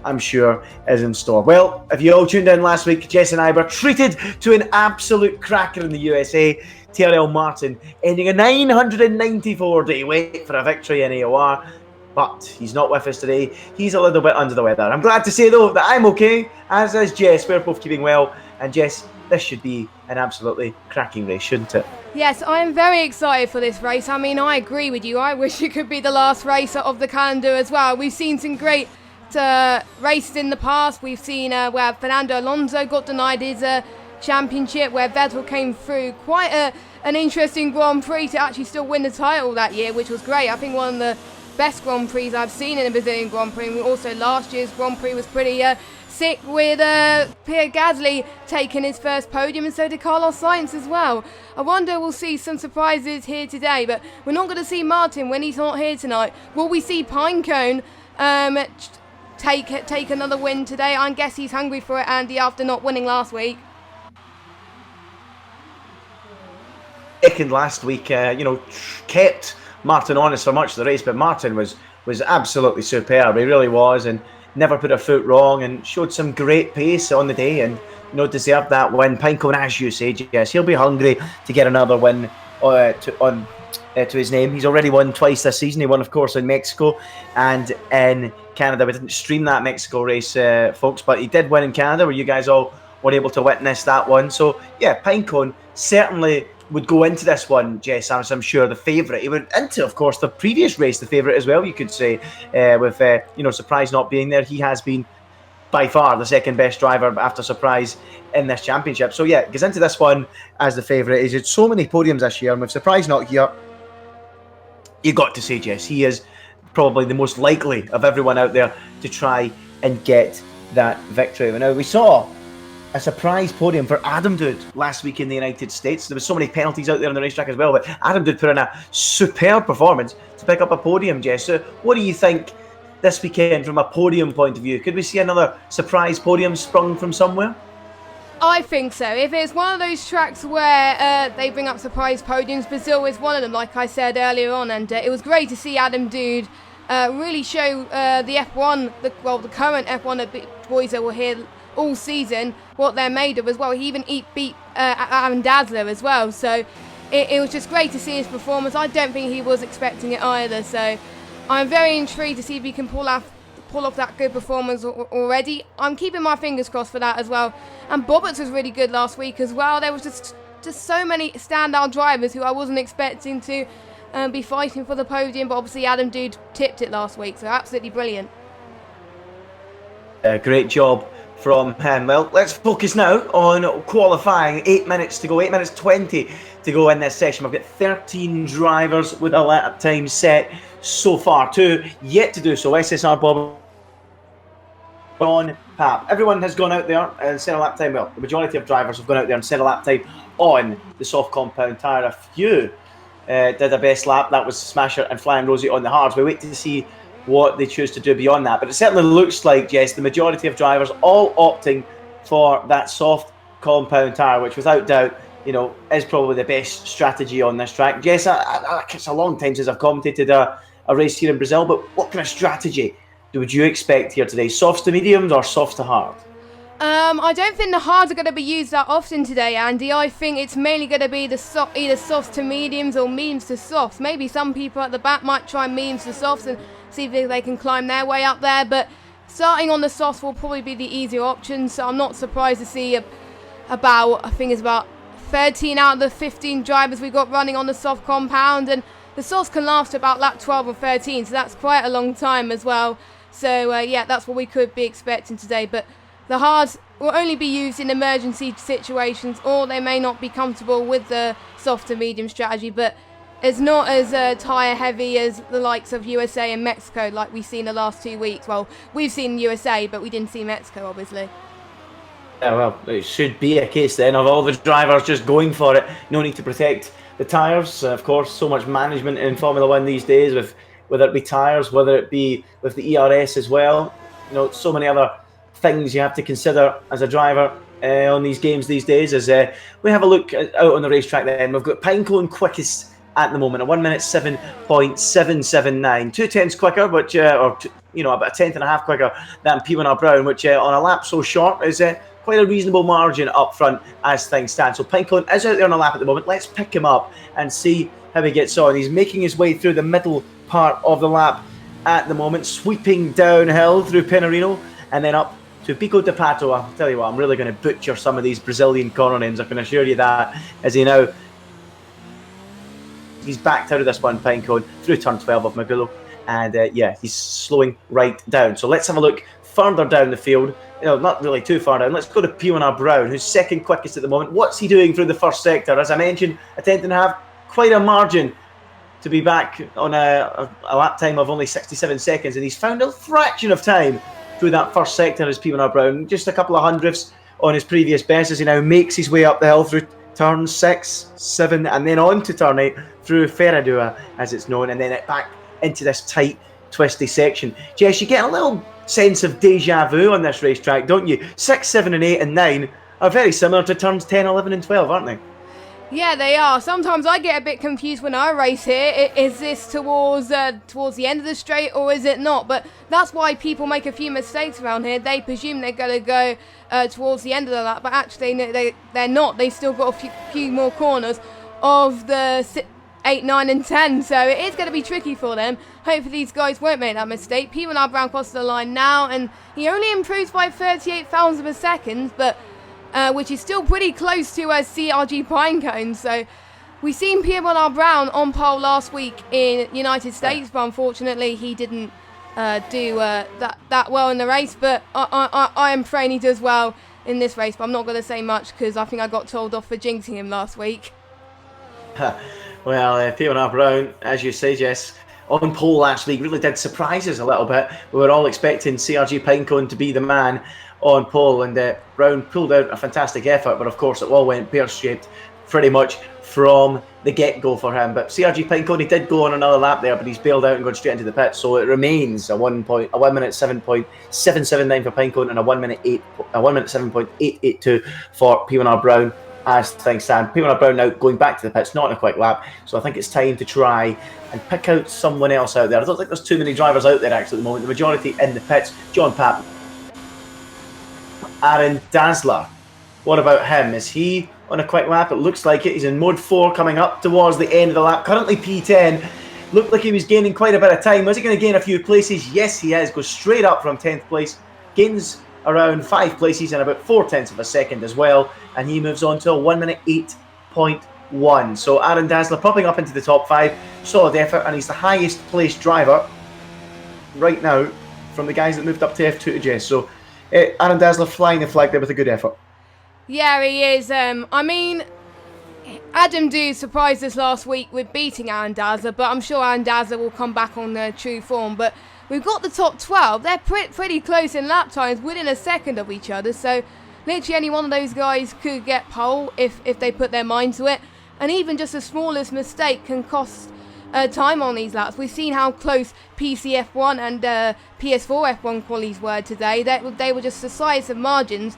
I'm sure, is in store. Well, if you all tuned in last week, Jess and I were treated to an absolute cracker in the USA. TRL Martin ending a 994-day wait for a victory in AOR. But he's not with us today. He's a little bit under the weather. I'm glad to say, though, that I'm okay, as is Jess. We're both keeping well. And Jess, this should be an absolutely cracking race, shouldn't it? Yes, I am very excited for this race. I mean, I agree with you. I wish it could be the last race of the calendar as well. We've seen some great races in the past. We've seen where Fernando Alonso got denied his championship, where Vettel came through quite an interesting Grand Prix to actually still win the title that year, which was great. I think one of the best Grand Prix I've seen in a Brazilian Grand Prix. And also last year's Grand Prix was pretty sick, with Pierre Gasly taking his first podium, and so did Carlos Sainz as well. I wonder we'll see some surprises here today, but we're not going to see Martin when he's not here tonight. Will we see Pinecone take another win today? I guess he's hungry for it, Andy, after not winning last week. Second last week, kept Martin honest for much of the race, but Martin was absolutely superb. He really was, and never put a foot wrong, and showed some great pace on the day, and deserved that win. Pinecone, as you say, yes, he'll be hungry to get another win to his name. He's already won twice this season. He won, of course, in Mexico and in Canada. We didn't stream that Mexico race, folks, but he did win in Canada, where you guys all were able to witness that one. So yeah, Pinecone certainly would go into this one, Jess, as I'm sure, the favourite. He went into, of course, the previous race, the favourite as well, you could say, with Surprise not being there. He has been by far the second best driver after Surprise in this championship. So yeah, goes into this one as the favourite. He's had so many podiums this year, and with Surprise not here, you got to say, Jess, he is probably the most likely of everyone out there to try and get that victory. Now, we saw a surprise podium for Adam Dude last week in the United States. There were so many penalties out there on the racetrack as well, but Adam Dude put in a superb performance to pick up a podium, Jess. So what do you think this weekend from a podium point of view? Could we see another surprise podium sprung from somewhere? I think so. If it's one of those tracks where they bring up surprise podiums, Brazil is one of them, like I said earlier on, and it was great to see Adam Dude really show the F1, the current F1 boys that were here all season, what they're made of as well. He even beat Aaron Dazzler as well, so it was just great to see his performance. I don't think he was expecting it either, so I'm very intrigued to see if he can pull off that good performance already. I'm keeping my fingers crossed for that as well. And Bobbitt's was really good last week as well. There was just so many standout drivers who I wasn't expecting to be fighting for the podium, but obviously Adam Dude tipped it last week, so absolutely brilliant. Great job from him. Well, let's focus now on qualifying. 8 minutes to go, 8 minutes 20 to go in this session. We've got 13 drivers with a lap time set so far. 2 yet to do so. SSR Bob on Pap. Everyone has gone out there and set a lap time. Well, the majority of drivers have gone out there and set a lap time on the soft compound tyre. A few did a best lap. That was Smasher and Flying Rosie on the hards. We wait to see what they choose to do beyond that. But it certainly looks like, Jess, the majority of drivers all opting for that soft compound tyre, which without doubt, is probably the best strategy on this track. Jess, it's a long time since I've commentated a race here in Brazil, but what kind of strategy would you expect here today? Softs to mediums or softs to hard? I don't think the hards are going to be used that often today, Andy. I think it's mainly going to be either softs to mediums or mediums to softs. Maybe some people at the back might try mediums to softs and see if they can climb their way up there, but starting on the softs will probably be the easier option, so I'm not surprised to see about 13 out of the 15 drivers we've got running on the soft compound, and the softs can last about lap 12 or 13, so that's quite a long time as well. So yeah, that's what we could be expecting today, but the hards will only be used in emergency situations, or they may not be comfortable with the soft to medium strategy, but it's not as tyre heavy as the likes of USA and Mexico like we've seen the last 2 weeks. Well, we've seen USA, but we didn't see Mexico, obviously. Yeah, well, it should be a case then of all the drivers just going for it. No need to protect the tyres. Of course, so much management in Formula One these days, with whether it be tyres, whether it be with the ERS as well. So many other things you have to consider as a driver on these games these days. As we have a look out on the racetrack then, we've got Pinecone quickest at the moment, a 1 minute 7.779, 2/10 quicker, which about a tenth and a half quicker than P1R Brown, which on a lap so short is quite a reasonable margin up front as things stand. So Pinecone is out there on a lap at the moment. Let's pick him up and see how he gets on. He's making his way through the middle part of the lap at the moment, sweeping downhill through Penarino and then up to Pico de Pato. I'll tell you what, I'm really going to butcher some of these Brazilian corner names, I can assure you that, as he now he's backed out of this one, Pinecone, through turn 12 of Magulo, and he's slowing right down. So let's have a look further down the field, not really too far down. Let's go to P1R Brown, who's second quickest at the moment. What's he doing through the first sector? As I mentioned, a tenth and a half, quite a margin to be back on a lap time of only 67 seconds, and he's found a fraction of time through that first sector as P1R Brown, just a couple of hundredths on his previous best as he now makes his way up the hill through turn 6, 7, and then on to turn 8 through Ferradura, as it's known, and then back into this tight, twisty section. Jess, you get a little sense of deja vu on this racetrack, don't you? 6, 7, and 8, and 9 are very similar to turns 10, 11, and 12, aren't they? Yeah, they are. Sometimes I get a bit confused when I race here. Is this towards the end of the straight or is it not? But that's why people make a few mistakes around here. They presume they're going to go towards the end of the lap, but actually they're not. They've still got a few more corners of the 8, 9 and 10, so it is going to be tricky for them. Hopefully these guys won't make that mistake. P1R Brown crosses the line now, and he only improves by 38,000 of a second, but which is still pretty close to CRG Pinecone. So we've seen P1R Brown on pole last week in United States, but unfortunately he didn't do that well in the race. But I am praying he does well in this race, but I'm not going to say much because I think I got told off for jinxing him last week. Well, P1R Brown, as you say, Jess, on pole last week really did surprise us a little bit. We were all expecting CRG Pinecone to be the man on pole, and Brown pulled out a fantastic effort, but of course it all went pear-shaped pretty much from the get-go for him. But CRG Pinecone, he did go on another lap there, but he's bailed out and gone straight into the pits, so it remains a 1 minute 7.779 for Pinecone and a 1 minute 7.882 for P1R Brown as things stand. P1R Brown now going back to the pits, not in a quick lap, so I think it's time to try and pick out someone else out there. I don't think there's too many drivers out there actually at the moment. The majority in the pits. John Papp, Aaron Dazzler, what about him? Is he on a quick lap? It looks like it. He's in mode 4 coming up towards the end of the lap. Currently P10. Looked like he was gaining quite a bit of time. Was he going to gain a few places? Yes, he is. Goes straight up from 10th place. Gains around 5 places and about 0.4 of a second as well. And he moves on to a 1 minute 8.1. So Aaron Dazzler popping up into the top 5. Solid effort, and he's the highest placed driver right now from the guys that moved up to F2 to Jess. So Aaron Dazzler flying the flag there with a good effort. Yeah, he is. I mean, Adam Dew surprised us last week with beating Aaron Dazzler, but I'm sure Aaron Dazzler will come back on their true form. But we've got the top 12. They're pretty close in lap times, within a second of each other. So literally any one of those guys could get pole if they put their mind to it. And even just the smallest mistake can cost time on these laps. We've seen how close PCF1 and PS4 F1 qualies were today. They were just decisive margins,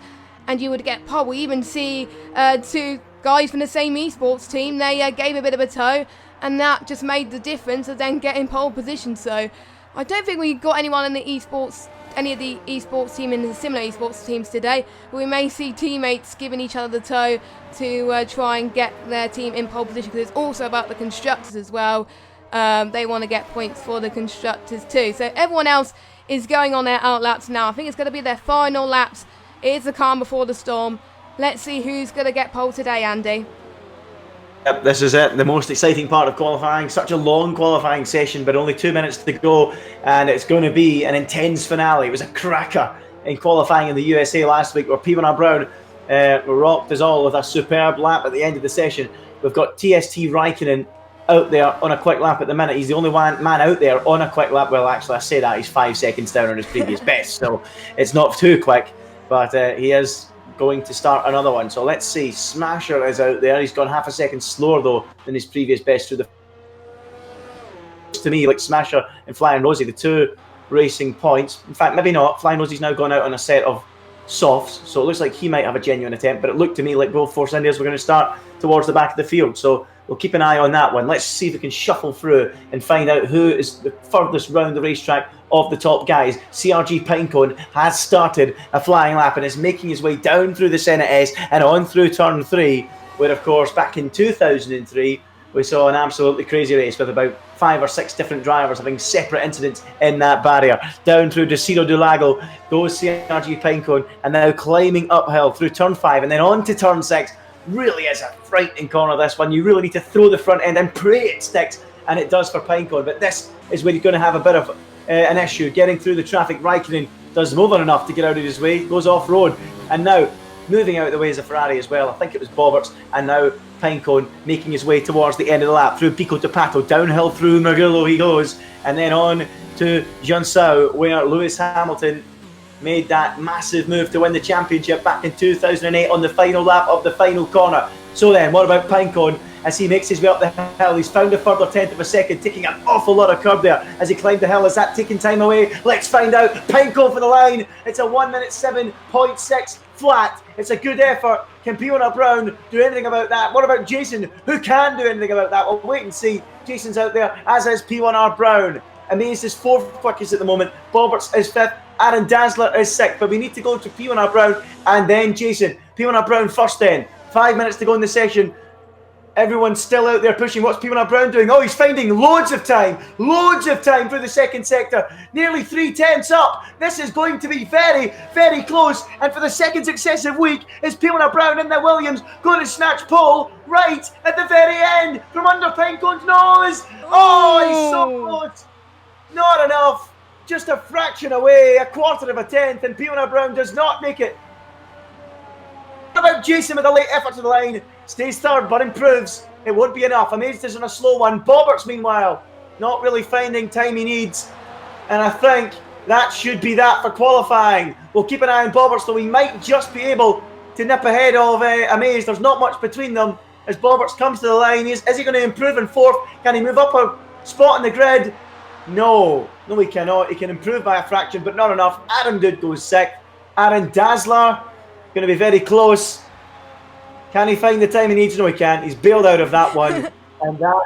and you would get pole. We even see 2 guys from the same esports team. They gave a bit of a tow, and that just made the difference of then getting pole position. So I don't think we got anyone in the esports, any of the esports team in the similar esports teams today. But we may see teammates giving each other the tow to try and get their team in pole position, because it's also about the constructors as well. They want to get points for the constructors too. So everyone else is going on their out laps now. I think it's going to be their final laps. It is the calm before the storm. Let's see who's going to get pole today, Andy. Yep, this is it. The most exciting part of qualifying. Such a long qualifying session, but only 2 minutes to go, and it's going to be an intense finale. It was a cracker in qualifying in the USA last week, where P1R Brown rocked us all with a superb lap at the end of the session. We've got TST Raikkonen out there on a quick lap at the minute. He's the only man out there on a quick lap. Well, actually, I say that he's 5 seconds down on his previous best, so it's not too quick, but he is going to start another one. So let's see. Smasher is out there. He's gone half a second slower though than his previous best through the. To me, like Smasher and Flying Rosie, the 2 racing points. In fact, maybe not. Flying Rosie's now gone out on a set of softs, so it looks like he might have a genuine attempt. But it looked to me like both Force Indias were going to start towards the back of the field. So we'll keep an eye on that one. Let's see if we can shuffle through and find out who is the furthest round the racetrack of the top guys. CRG Pinecone has started a flying lap and is making his way down through the Senate S and on through turn 3, where, of course, back in 2003, we saw an absolutely crazy race with about 5 or 6 different drivers having separate incidents in that barrier. Down through Desiro do Lago goes CRG Pinecone, and now climbing uphill through turn 5 and then on to turn 6. Really is a frightening corner, this one. You really need to throw the front end and pray it sticks, and it does for Pinecone. But this is where you're going to have a bit of an issue getting through the traffic. Raikkonen does more than enough to get out of his way, goes off-road, and now moving out of the way is a Ferrari as well. I think it was Bobberts, and now Pinecone making his way towards the end of the lap through Pico de Pato, downhill through Mugello he goes, and then on to Jiangsu, where Lewis Hamilton made that massive move to win the championship back in 2008 on the final lap of the final corner. So then, what about Pinecone as he makes his way up the hill? He's found a further tenth of a second, taking an awful lot of curb there as he climbed the hill. Is that taking time away? Let's find out. Pinecone for the line. It's a 1 minute 7.6 flat. It's a good effort. Can Piona Brown do anything about that? What about Jason, who can do anything about that? We'll wait and see. Jason's out there, as is P1R Brown. Amaze is 4th quickest at the moment. Bobberts is 5th. Aaron Dazzler is 6th. But we need to go to P1R Brown and then Jason. P1R Brown first then. 5 minutes to go in the session. Everyone's still out there pushing. What's P1R Brown doing? Oh, he's finding loads of time through the second sector. Nearly 3/10 up. This is going to be very, very close. And for the second successive week, is P1R Brown in the Williams going to snatch pole right at the very end from under Pinecone's nose? Oh, he's so close. Not enough. Just a fraction away, a quarter of a tenth, and P1R Brown does not make it. What about Jason with a late effort to the line? Stays third, but improves. It won't be enough. Amazed is on a slow one. Bobberts, meanwhile, not really finding time he needs. And I think that should be that for qualifying. We'll keep an eye on Bobberts, though he might just be able to nip ahead of Amazed. There's not much between them as Bobberts comes to the line. Is he going to improve in 4th? Can he move up a spot in the grid? No, he cannot. He can improve by a fraction, but not enough. Adam Dood goes 6th. Aaron Dazzler going to be very close. Can he find the time he needs? No, he can't. He's bailed out of that one. And that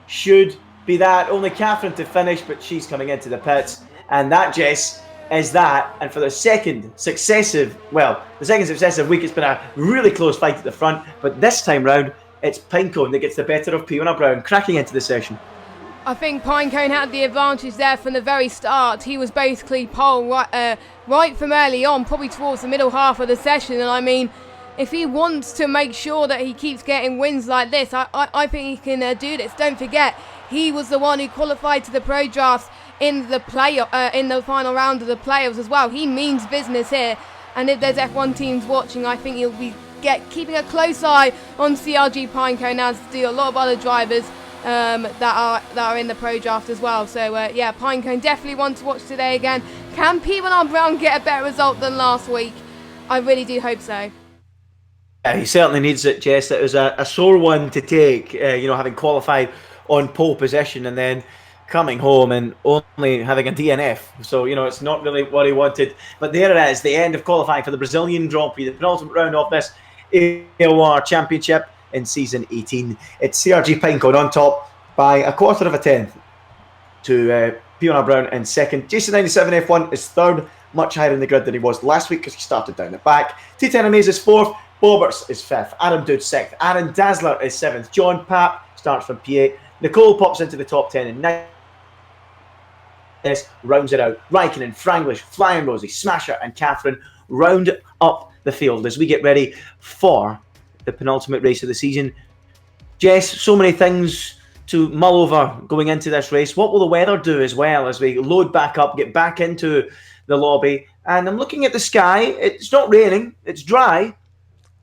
should be that. Only Catherine to finish, but she's coming into the pits. And that, Jess, is that. And for the second successive week, it's been a really close fight at the front. But this time round, it's Pinecone that gets the better of P1R Brown, cracking into the session. I think Pinecone had the advantage there from the very start. He was basically pole right from early on, probably towards the middle half of the session. And I mean, if he wants to make sure that he keeps getting wins like this, I think he can do this. Don't forget, he was the one who qualified to the Pro Drafts in the in the final round of the playoffs as well. He means business here. And if there's F1 teams watching, I think he'll be keeping a close eye on CRG Pinecone, as do a lot of other drivers that are in the Pro Draft as well. So yeah, Pinecone definitely one to watch today again. Can P1R Brown get a better result than last week? I really do hope so. Yeah, he certainly needs it, Jess. It was a sore one to take, having qualified on pole position and then coming home and only having a DNF. So, it's not really what he wanted. But there it is, the end of qualifying for the Brazilian Grand Prix, the penultimate round of this AOR Championship in season 18. It's CRG Pinecone on top by a quarter of a tenth to P1R Brown in second. Jason 97 F1 is third, much higher in the grid than he was last week because he started down the back. T10 Amaze is 4th. Bobberts is 5th. Adam Dood 6th. Aaron Dazzler is 7th. John Papp starts from P8. Nicole pops into the top 10 and 9. This rounds it out. Raikkonen, Franglish, Flying Rosie, Smasher and Catherine round up the field as we get ready for the penultimate race of the season. Jess, so many things to mull over going into this race. What will the weather do as well as we load back up, get back into the lobby? And I'm looking at the sky. It's not raining. It's dry.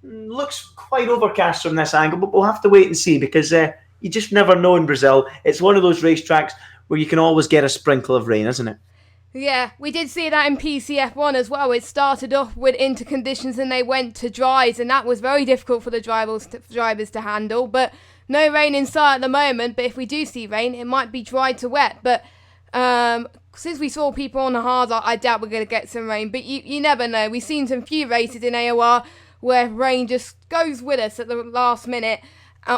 Looks quite overcast from this angle, but we'll have to wait and see because you just never know in Brazil. It's one of those racetracks where you can always get a sprinkle of rain, isn't it? Yeah, we did see that in PCF1 as well. It started off with inter conditions and they went to dries, and that was very difficult for the drivers to handle. But no rain in sight at the moment, but if we do see rain, it might be dry to wet. But since we saw people on the hards, I doubt we're going to get some rain. But you never know. We've seen some few races in AOR where rain just goes with us at the last minute.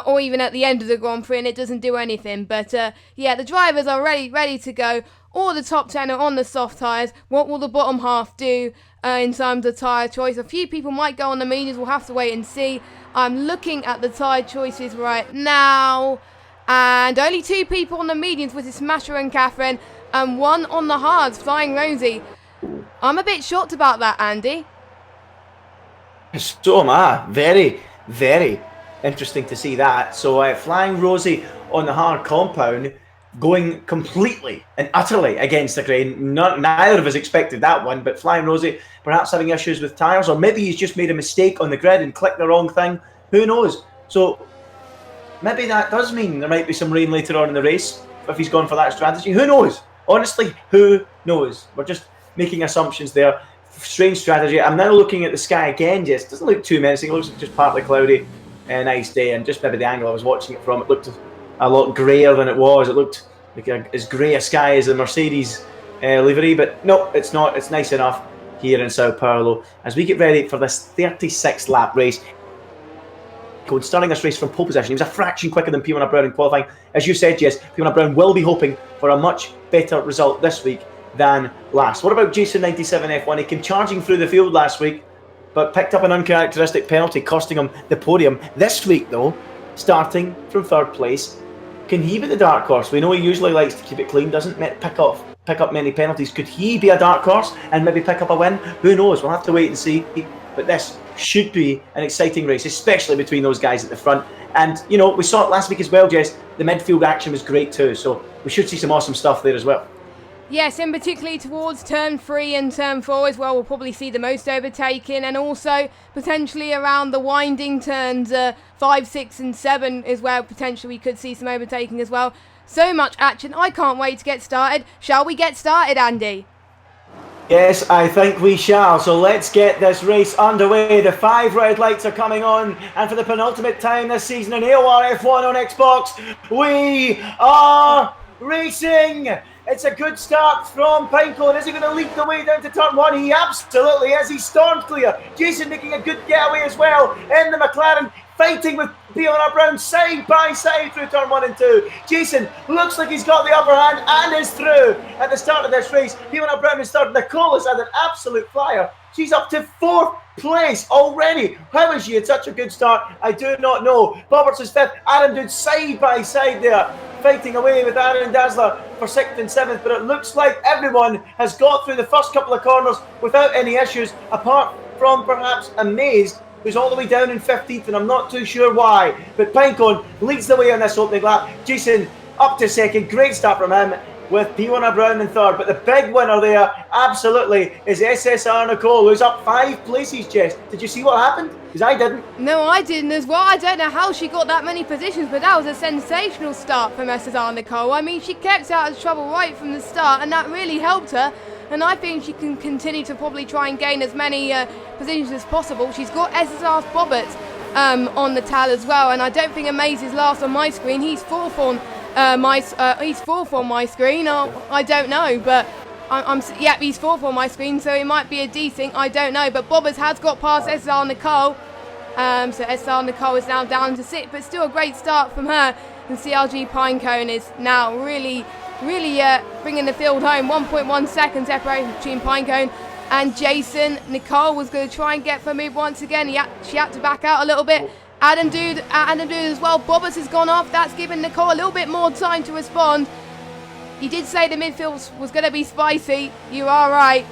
or even at the end of the Grand Prix, and it doesn't do anything. But yeah, the drivers are ready to go. All the top 10 are on the soft tyres. What will the bottom half do in terms of tyre choice? A few people might go on the mediums. We'll have to wait and see. I'm looking at the tyre choices right now, and only 2 people on the mediums, which is Smasher and Catherine, and 1 on the hards, Flying Rosie. I'm a bit shocked about that, Andy. So am I. Very, very interesting to see that. So Flying Rosie on the hard compound, going completely and utterly against the grain. Neither of us expected that one, but Flying Rosie perhaps having issues with tyres, or maybe he's just made a mistake on the grid and clicked the wrong thing. Who knows? So maybe that does mean there might be some rain later on in the race if he's gone for that strategy. Who knows? Honestly, who knows? We're just making assumptions there. Strange strategy. I'm now looking at the sky again, Jess. It doesn't look too menacing. It looks like just partly cloudy, a nice day, and just maybe the angle I was watching it from, it looked a lot greyer than it was. It looked like as grey a sky as the Mercedes livery, but no, it's not. It's nice enough here in Sao Paulo as we get ready for this 36th lap race. Starting this race from pole position, he was a fraction quicker than P1 Brown in qualifying. As you said, Jess, P1 Brown will be hoping for a much better result this week than last. What about Jason 97 F1? He came charging through the field last week, but picked up an uncharacteristic penalty, costing him the podium. This week, though, starting from 3rd place, can he be the dark horse? We know he usually likes to keep it clean, doesn't pick up many penalties. Could he be a dark horse and maybe pick up a win? Who knows? We'll have to wait and see. But this should be an exciting race, especially between those guys at the front. And, you know, we saw it last week as well, Jess. The midfield action was great too, so we should see some awesome stuff there as well. Yes, and particularly towards turn 3 and turn 4 as well, we'll probably see the most overtaking, and also potentially around the winding turns 5, 6 and 7 is where potentially we could see some overtaking as well. So much action, I can't wait to get started. Shall we get started, Andy? Yes, I think we shall. So let's get this race underway. The 5 red lights are coming on, and for the penultimate time this season in AOR F1 on Xbox, we are racing. It's a good start from Pinecone. Is he going to lead the way down to turn 1? He absolutely is. He stormed clear. Jason making a good getaway as well in the McLaren, fighting with P1 Brown side by side through turn 1 and 2. Jason looks like he's got the upper hand and is through at the start of this race. P1 Brown is third. Nicole has had an absolute flyer. She's up to 4th place already. How is she had such a good start? I do not know. Boberts is 5th. Aaron Dude side by side there, fighting away with Aaron Dazzler for 6th and 7th. But it looks like everyone has got through the first couple of corners without any issues, apart from perhaps Amazed, who's all the way down in 15th, and I'm not too sure why. But Pinecone leads the way on this opening lap. Jason up to 2nd. Great start from him, with P1 Brown in 3rd. But the big winner there, absolutely, is SSR Nicole, who's up 5 places, Jess. Did you see what happened? Because I didn't. No, I didn't as well. I don't know how she got that many positions, but that was a sensational start from SSR Nicole. I mean, she kept out of trouble right from the start, and that really helped her. And I think she can continue to probably try and gain as many positions as possible. She's got SSR's Bobbert on the tal as well, and I don't think Amaze is last on my screen. He's 4th on he's 4th on my screen. I don't know, but yeah, he's 4th on my screen, so it might be a decent. I don't know, but Bobbers has got past SSR Nicole, so SSR Nicole is now down to 6th, but still a great start from her. And CRG Pinecone is now really bringing the field home. 1.1 seconds separation between Pinecone and Jason. Nicole was going to try and get for move once again. She had to back out a little bit. Adam Dude as well. Bobbers has gone off. That's given Nicole a little bit more time to respond. You did say the midfield was going to be spicy. You are right.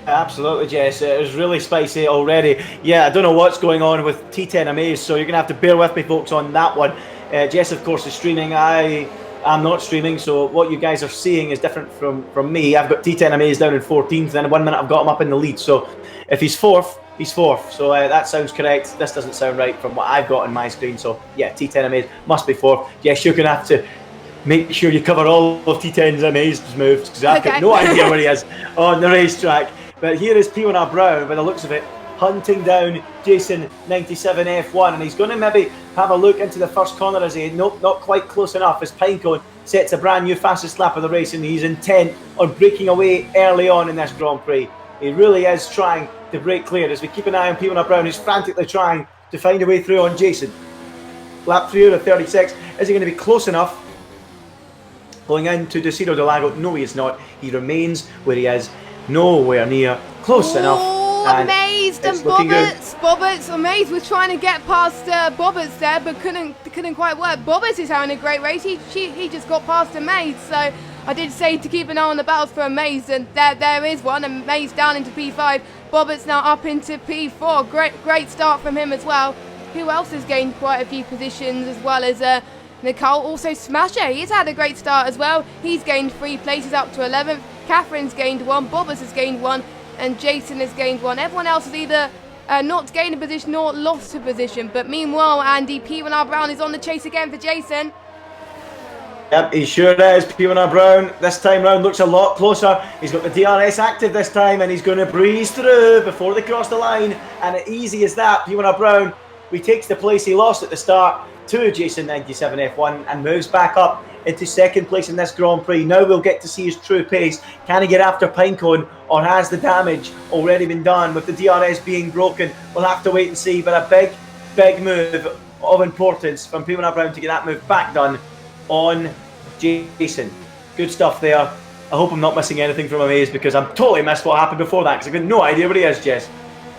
Absolutely, Jess. It was really spicy already. Yeah, I don't know what's going on with T10 Amaze, so you're going to have to bear with me, folks, on that one. Jess, of course, is streaming. I am not streaming, so what you guys are seeing is different from me. I've got T10 Amaze down in 14th, and in 1 minute I've got him up in the lead. So if he's 4th, he's 4th. So that sounds correct. This doesn't sound right from what I've got on my screen. So yeah, T10 Amaze must be 4th. Yes, you're going to have to make sure you cover all of T10's Amaze's moves, because I've got no idea where he is on the racetrack. But here is P1 Brown, by the looks of it, hunting down Jason 97 F1, and he's going to maybe have a look into the first corner as he nope, not quite close enough, as Pinecone sets a brand new fastest lap of the race, and he's intent on breaking away early on in this Grand Prix. He really is trying to break clear as we keep an eye on P1 Brown, who's frantically trying to find a way through on Jason. Lap 3 out of 36. Is he going to be close enough? Going into Desiro del Lago? No, he is not. He remains where he is. Nowhere near close enough. Amazed and Bobberts Amazed was trying to get past Bobberts there, but couldn't quite work. Bobberts is having a great race. He just got past Amazed, so I did say to keep an eye on the battles for Amazed, and there is one. Amazed down into P5. Bobberts now up into P4. Great start from him as well. Who else has gained quite a few positions as well as Nicole? Also Smasher, he's had a great start as well. He's gained 3 places up to 11th. Catherine's gained 1. Bobberts has gained 1. And Jason has gained 1. Everyone else has either not gained a position or lost a position. But meanwhile, Andy, P1R Brown is on the chase again for Jason. Yep, he sure is. P1R Brown this time round looks a lot closer. He's got the DRS active this time, and he's going to breeze through before they cross the line. And easy as that, P1R Brown retakes the place he lost at the start to Jason 97 F1 and moves back up into 2nd place in this Grand Prix. Now we'll get to see his true pace. Can he get after Pinecone, or has the damage already been done with the DRS being broken? We'll have to wait and see, but a big move of importance from P1R Brown to get that move back done on Jason. Good stuff there. I hope I'm not missing anything from Amaze, because I'm totally missed what happened before that, because I've got no idea where he is, Jess.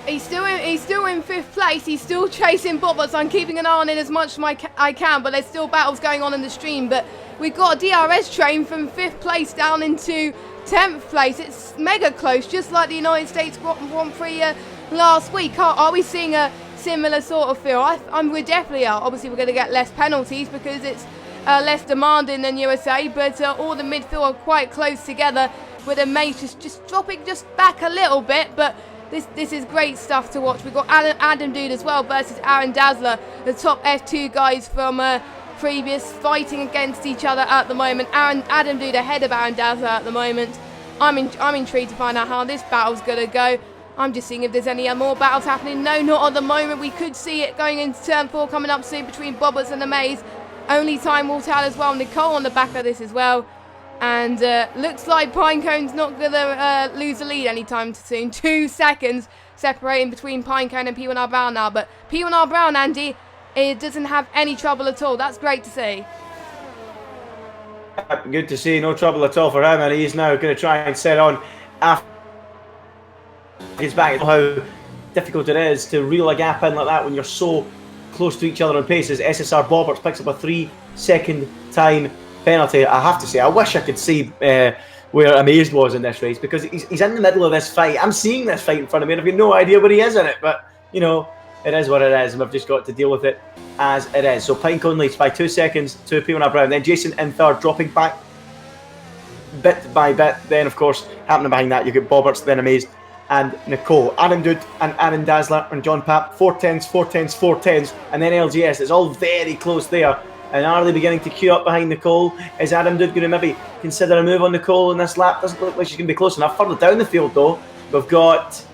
He's still in 5th place. He's still chasing Bobberts. I'm keeping an eye on it as much as I can, but there's still battles going on in the stream. But we've got a DRS train from 5th place down into 10th place. It's mega close, just like the United States Grand Prix last week. Are we seeing a similar sort of feel? We definitely are. Obviously, we're going to get less penalties because it's less demanding than USA, but all the midfield are quite close together, with a mate just dropping just back a little bit, but this is great stuff to watch. We've got Adam Dude as well versus Aaron Dazzler, the top F2 guys from previous, fighting against each other at the moment. Adam Dude ahead of Aaron Dazzler at the moment. I'm intrigued to find out how this battle's going to go. I'm just seeing if there's any more battles happening. No, not at the moment. We could see it going into turn 4 coming up soon between Bobberts and Amaze. Only time will tell as well. Nicole on the back of this as well. And looks like Pinecone's not going to lose the lead anytime soon. 2 seconds separating between Pinecone and P1R Brown now. But P1R Brown, Andy, it doesn't have any trouble at all. That's great to see. Good to see. No trouble at all for him. And he's now going to try and set on after he's back. How difficult it is to reel a gap in like that when you're so close to each other on paces. SSR Bobberts picks up a 3-second time penalty. I have to say, I wish I could see where Amazed was in this race, because he's in the middle of this fight. I'm seeing this fight in front of me, and I've got no idea where he is in it, but you know, it is what it is, and we've just got to deal with it as it is. So Pinecone leads by 2 seconds to P1R Brown, then Jason in 3rd, dropping back bit by bit. Then of course, happening behind that, you get Bobberts, then Amazed and Nicole. Adam Dude and Aaron Dazzler and John Papp, 410s, 410s, 410s, and then LGS. It's all very close there. And are they beginning to queue up behind Nicole? Is Adam Dude going to maybe consider a move on Nicole in this lap? Doesn't look like she's going to be close enough. Further down the field though, we've got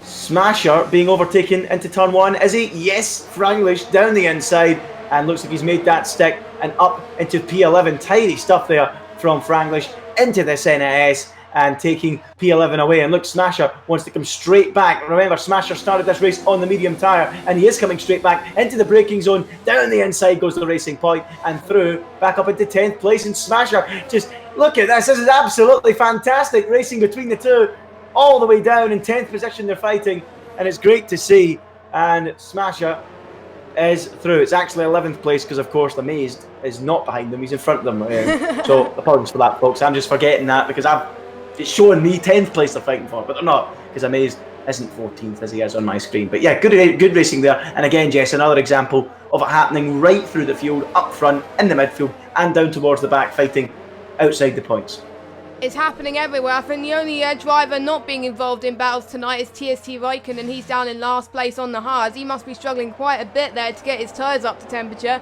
Smasher being overtaken into turn 1. Is he? Yes. Franglish down the inside, and looks like he's made that stick and up into P11. Tidy stuff there from Franglish into this NS and taking P11 away. And look, Smasher wants to come straight back. Remember, Smasher started this race on the medium tyre, and he is coming straight back into the braking zone. Down the inside goes the Racing Point, and through, back up into 10th place. And Smasher, just look at this. This is absolutely fantastic racing between the two. All the way down in 10th position they're fighting, and it's great to see. And Smasher is through. It's actually 11th place, because of course Amazed is not behind them, he's in front of them. So apologies for that, folks. I'm just forgetting that, because it's showing me 10th place they're fighting for, but they're not, because Amazed isn't 14th as he is on my screen. But yeah, good racing there. And again, Jess, another example of it happening right through the field, up front, in the midfield, and down towards the back, fighting outside the points. It's happening everywhere. I think the only driver not being involved in battles tonight is TST Raikkonen, and he's down in last place on the hards. He must be struggling quite a bit there to get his tyres up to temperature.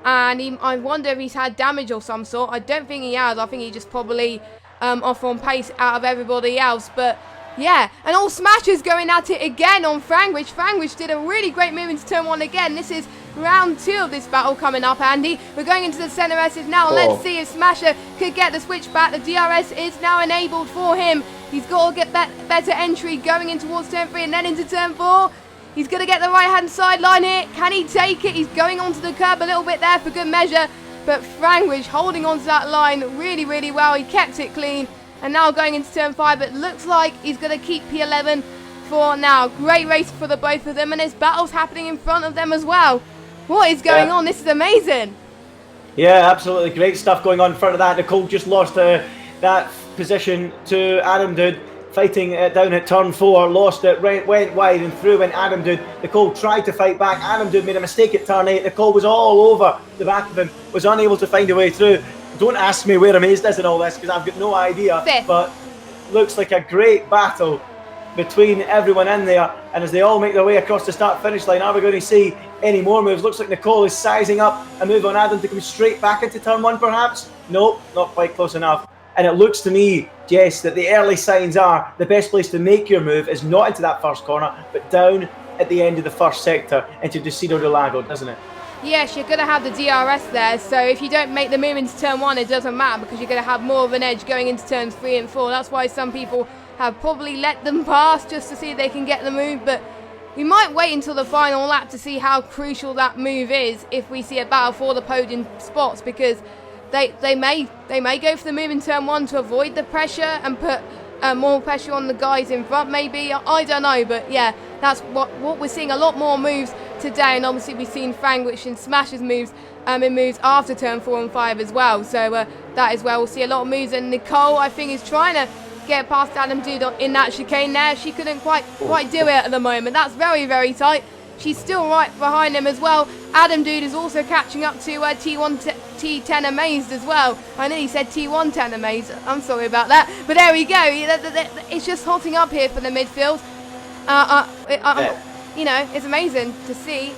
And I wonder if he's had damage of some sort. I don't think he has. I think he just probably off on pace out of everybody else. But yeah, and all Smashers going at it again on Franglish. Franglish did a really great move into turn 1 again. This is round 2 of this battle coming up, Andy. We're going into the centre S's now. Let's see if Smasher could get the switch back. The DRS is now enabled for him. He's got to get better entry going in towards turn 3 and then into turn 4. He's going to get the right-hand sideline here. Can he take it? He's going onto the curb a little bit there for good measure. But Frangwich holding onto that line really, really well. He kept it clean. And now going into turn 5, it looks like he's going to keep P11 for now. Great race for the both of them. And there's battles happening in front of them as well. What is going on? This is amazing. Yeah, absolutely. Great stuff going on in front of that. Nicole just lost that position to Adam Dood. Fighting down at turn 4, lost it, went wide and through went Adam Dood. Nicole tried to fight back. Adam Dood made a mistake at turn 8. Nicole was all over the back of him, was unable to find a way through. Don't ask me where Amazed is in all this because I've got no idea. Fifth. But looks like a great battle between everyone in there. And as they all make their way across the start-finish line, are we going to see any more moves? Looks like Nicole is sizing up a move on Adam to come straight back into turn 1 perhaps. Nope, not quite close enough. And it looks to me, Jess, that the early signs are the best place to make your move is not into that first corner, but down at the end of the first sector into Decido de Lago, doesn't it? Yes, you're going to have the DRS there, so if you don't make the move into turn 1, it doesn't matter because you're going to have more of an edge going into turns 3 and 4. That's why some people have probably let them pass just to see if they can get the move, but we might wait until the final lap to see how crucial that move is if we see a battle for the podium spots, because they may go for the move in turn 1 to avoid the pressure and put more pressure on the guys in front, maybe. I don't know, but yeah, that's what we're seeing. A lot more moves today, and obviously we've seen Frangwich and Smash's moves in moves after turn 4 and 5 as well. So that is where we'll see a lot of moves. And Nicole, I think, is trying to get past Adam Dood in that chicane there. She couldn't quite do it at the moment. That's very, very tight. She's still right behind him as well. Adam Dood is also catching up to T10 Amazed as well. I nearly said T110 Amazed. I'm sorry about that. But there we go. It's just hotting up here for the midfield. You know, it's amazing to see.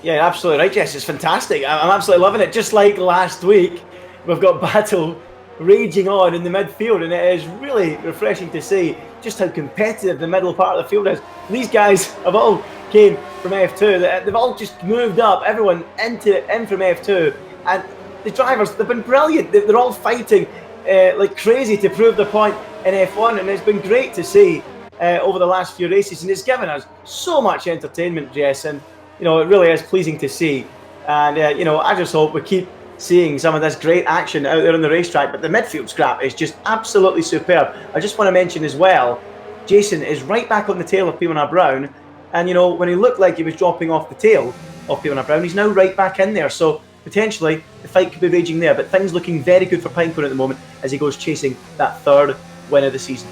Yeah, absolutely right, Jess. It's fantastic. I'm absolutely loving it. Just like last week, we've got battle raging on in the midfield, and it is really refreshing to see just how competitive the middle part of the field is. These guys have all came from F2. They've all just moved up, everyone in from F2, and the drivers, they've been brilliant. They're all fighting like crazy to prove their point in F1, and it's been great to see over the last few races, and it's given us so much entertainment, Jess, and you know, it really is pleasing to see. And you know, I just hope we keep seeing some of this great action out there on the racetrack. But the midfield scrap is just absolutely superb. I just want to mention as well, Jason is right back on the tail of P1R Brown, and you know, when he looked like he was dropping off the tail of P1R Brown, he's now right back in there, so potentially the fight could be raging there. But things looking very good for Pinecone at the moment as he goes chasing that third win of the season.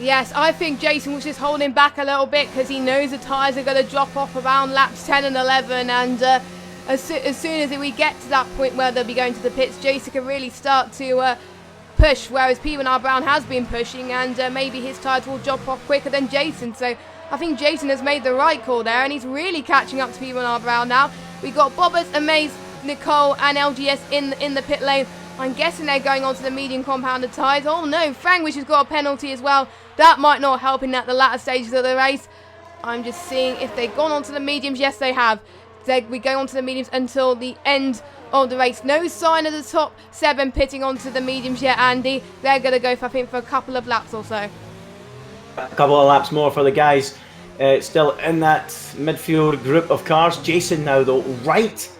Yes, I think Jason was just holding back a little bit because he knows the tyres are going to drop off around laps 10 and 11, and as soon as we get to that point where they'll be going to the pits, Jason can really start to push, whereas P1R Brown has been pushing, and maybe his tyres will drop off quicker than Jason. So I think Jason has made the right call there, and he's really catching up to P1R Brown now. We've got Bobbers, Amaze, Nicole and LGS in the pit lane. I'm guessing they're going onto the medium compounded tyres. Oh no, Frangwich has got a penalty as well. That might not help in at the latter stages of the race. I'm just seeing if they've gone onto the mediums. Yes, they have. We go onto the mediums until the end of the race. No sign of the top 7 pitting onto the mediums yet, Andy. They're going to go, I think, for a couple of laps or so. A couple of laps more for the guys still in that midfield group of cars. Jason now, though, right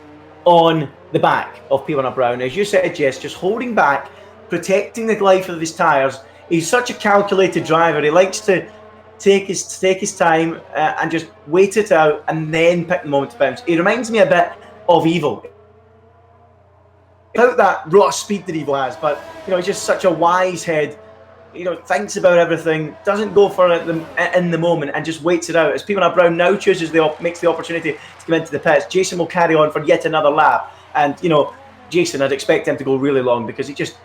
on the back of P1R Brown. As you said, Jess, just holding back, protecting the life of his tyres. He's such a calculated driver. He likes to take his time and just wait it out and then pick the moment to bounce. He reminds me a bit of Evil. Without that raw speed that Evil has, but you know, he's just such a wise head. You know, thinks about everything, doesn't go for it in the moment, and just waits it out. As P1R Brown now makes the opportunity to come into the pits, Jason will carry on for yet another lap. And you know, Jason, I'd expect him to go really long because he just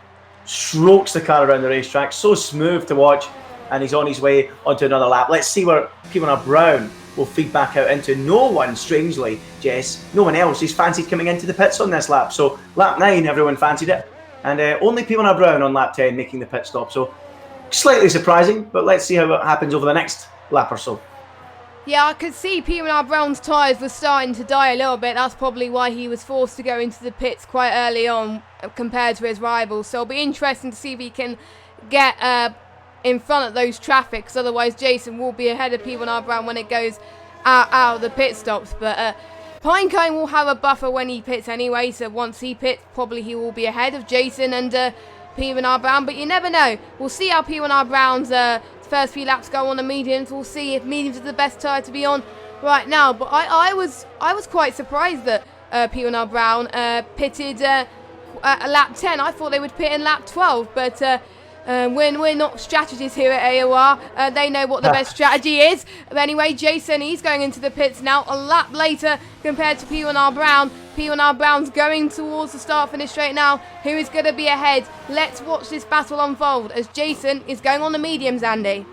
strokes the car around the racetrack, so smooth to watch, and he's on his way onto another lap. Let's see where P1R Brown will feed back out into. No one, strangely, Jess, no one else is fancied coming into the pits on this lap. So lap 9, everyone fancied it, and only P1R Brown on lap 10 making the pit stop. So slightly surprising, but let's see how it happens over the next lap or so. Yeah, I could see P1R Brown's tyres were starting to die a little bit. That's probably why he was forced to go into the pits quite early on compared to his rivals. So it'll be interesting to see if he can get in front of those traffic, because otherwise Jason will be ahead of P1R Brown when it goes out of the pit stops. But Pinecone will have a buffer when he pits anyway, so once he pits, probably he will be ahead of Jason and P1R Brown. But you never know. We'll see how P1R Brown's first few laps go on the mediums. We'll see if mediums is the best tyre to be on right now. But I was quite surprised that P1R Brown pitted at lap 10. I thought they would pit in lap 12, but we're not strategists here at AOR. They know what the best strategy is. But anyway, Jason, he's going into the pits now a lap later compared to P1R Brown. P1R Brown's going towards the start-finish straight now. Who is going to be ahead? Let's watch this battle unfold as Jason is going on the mediums, Andy.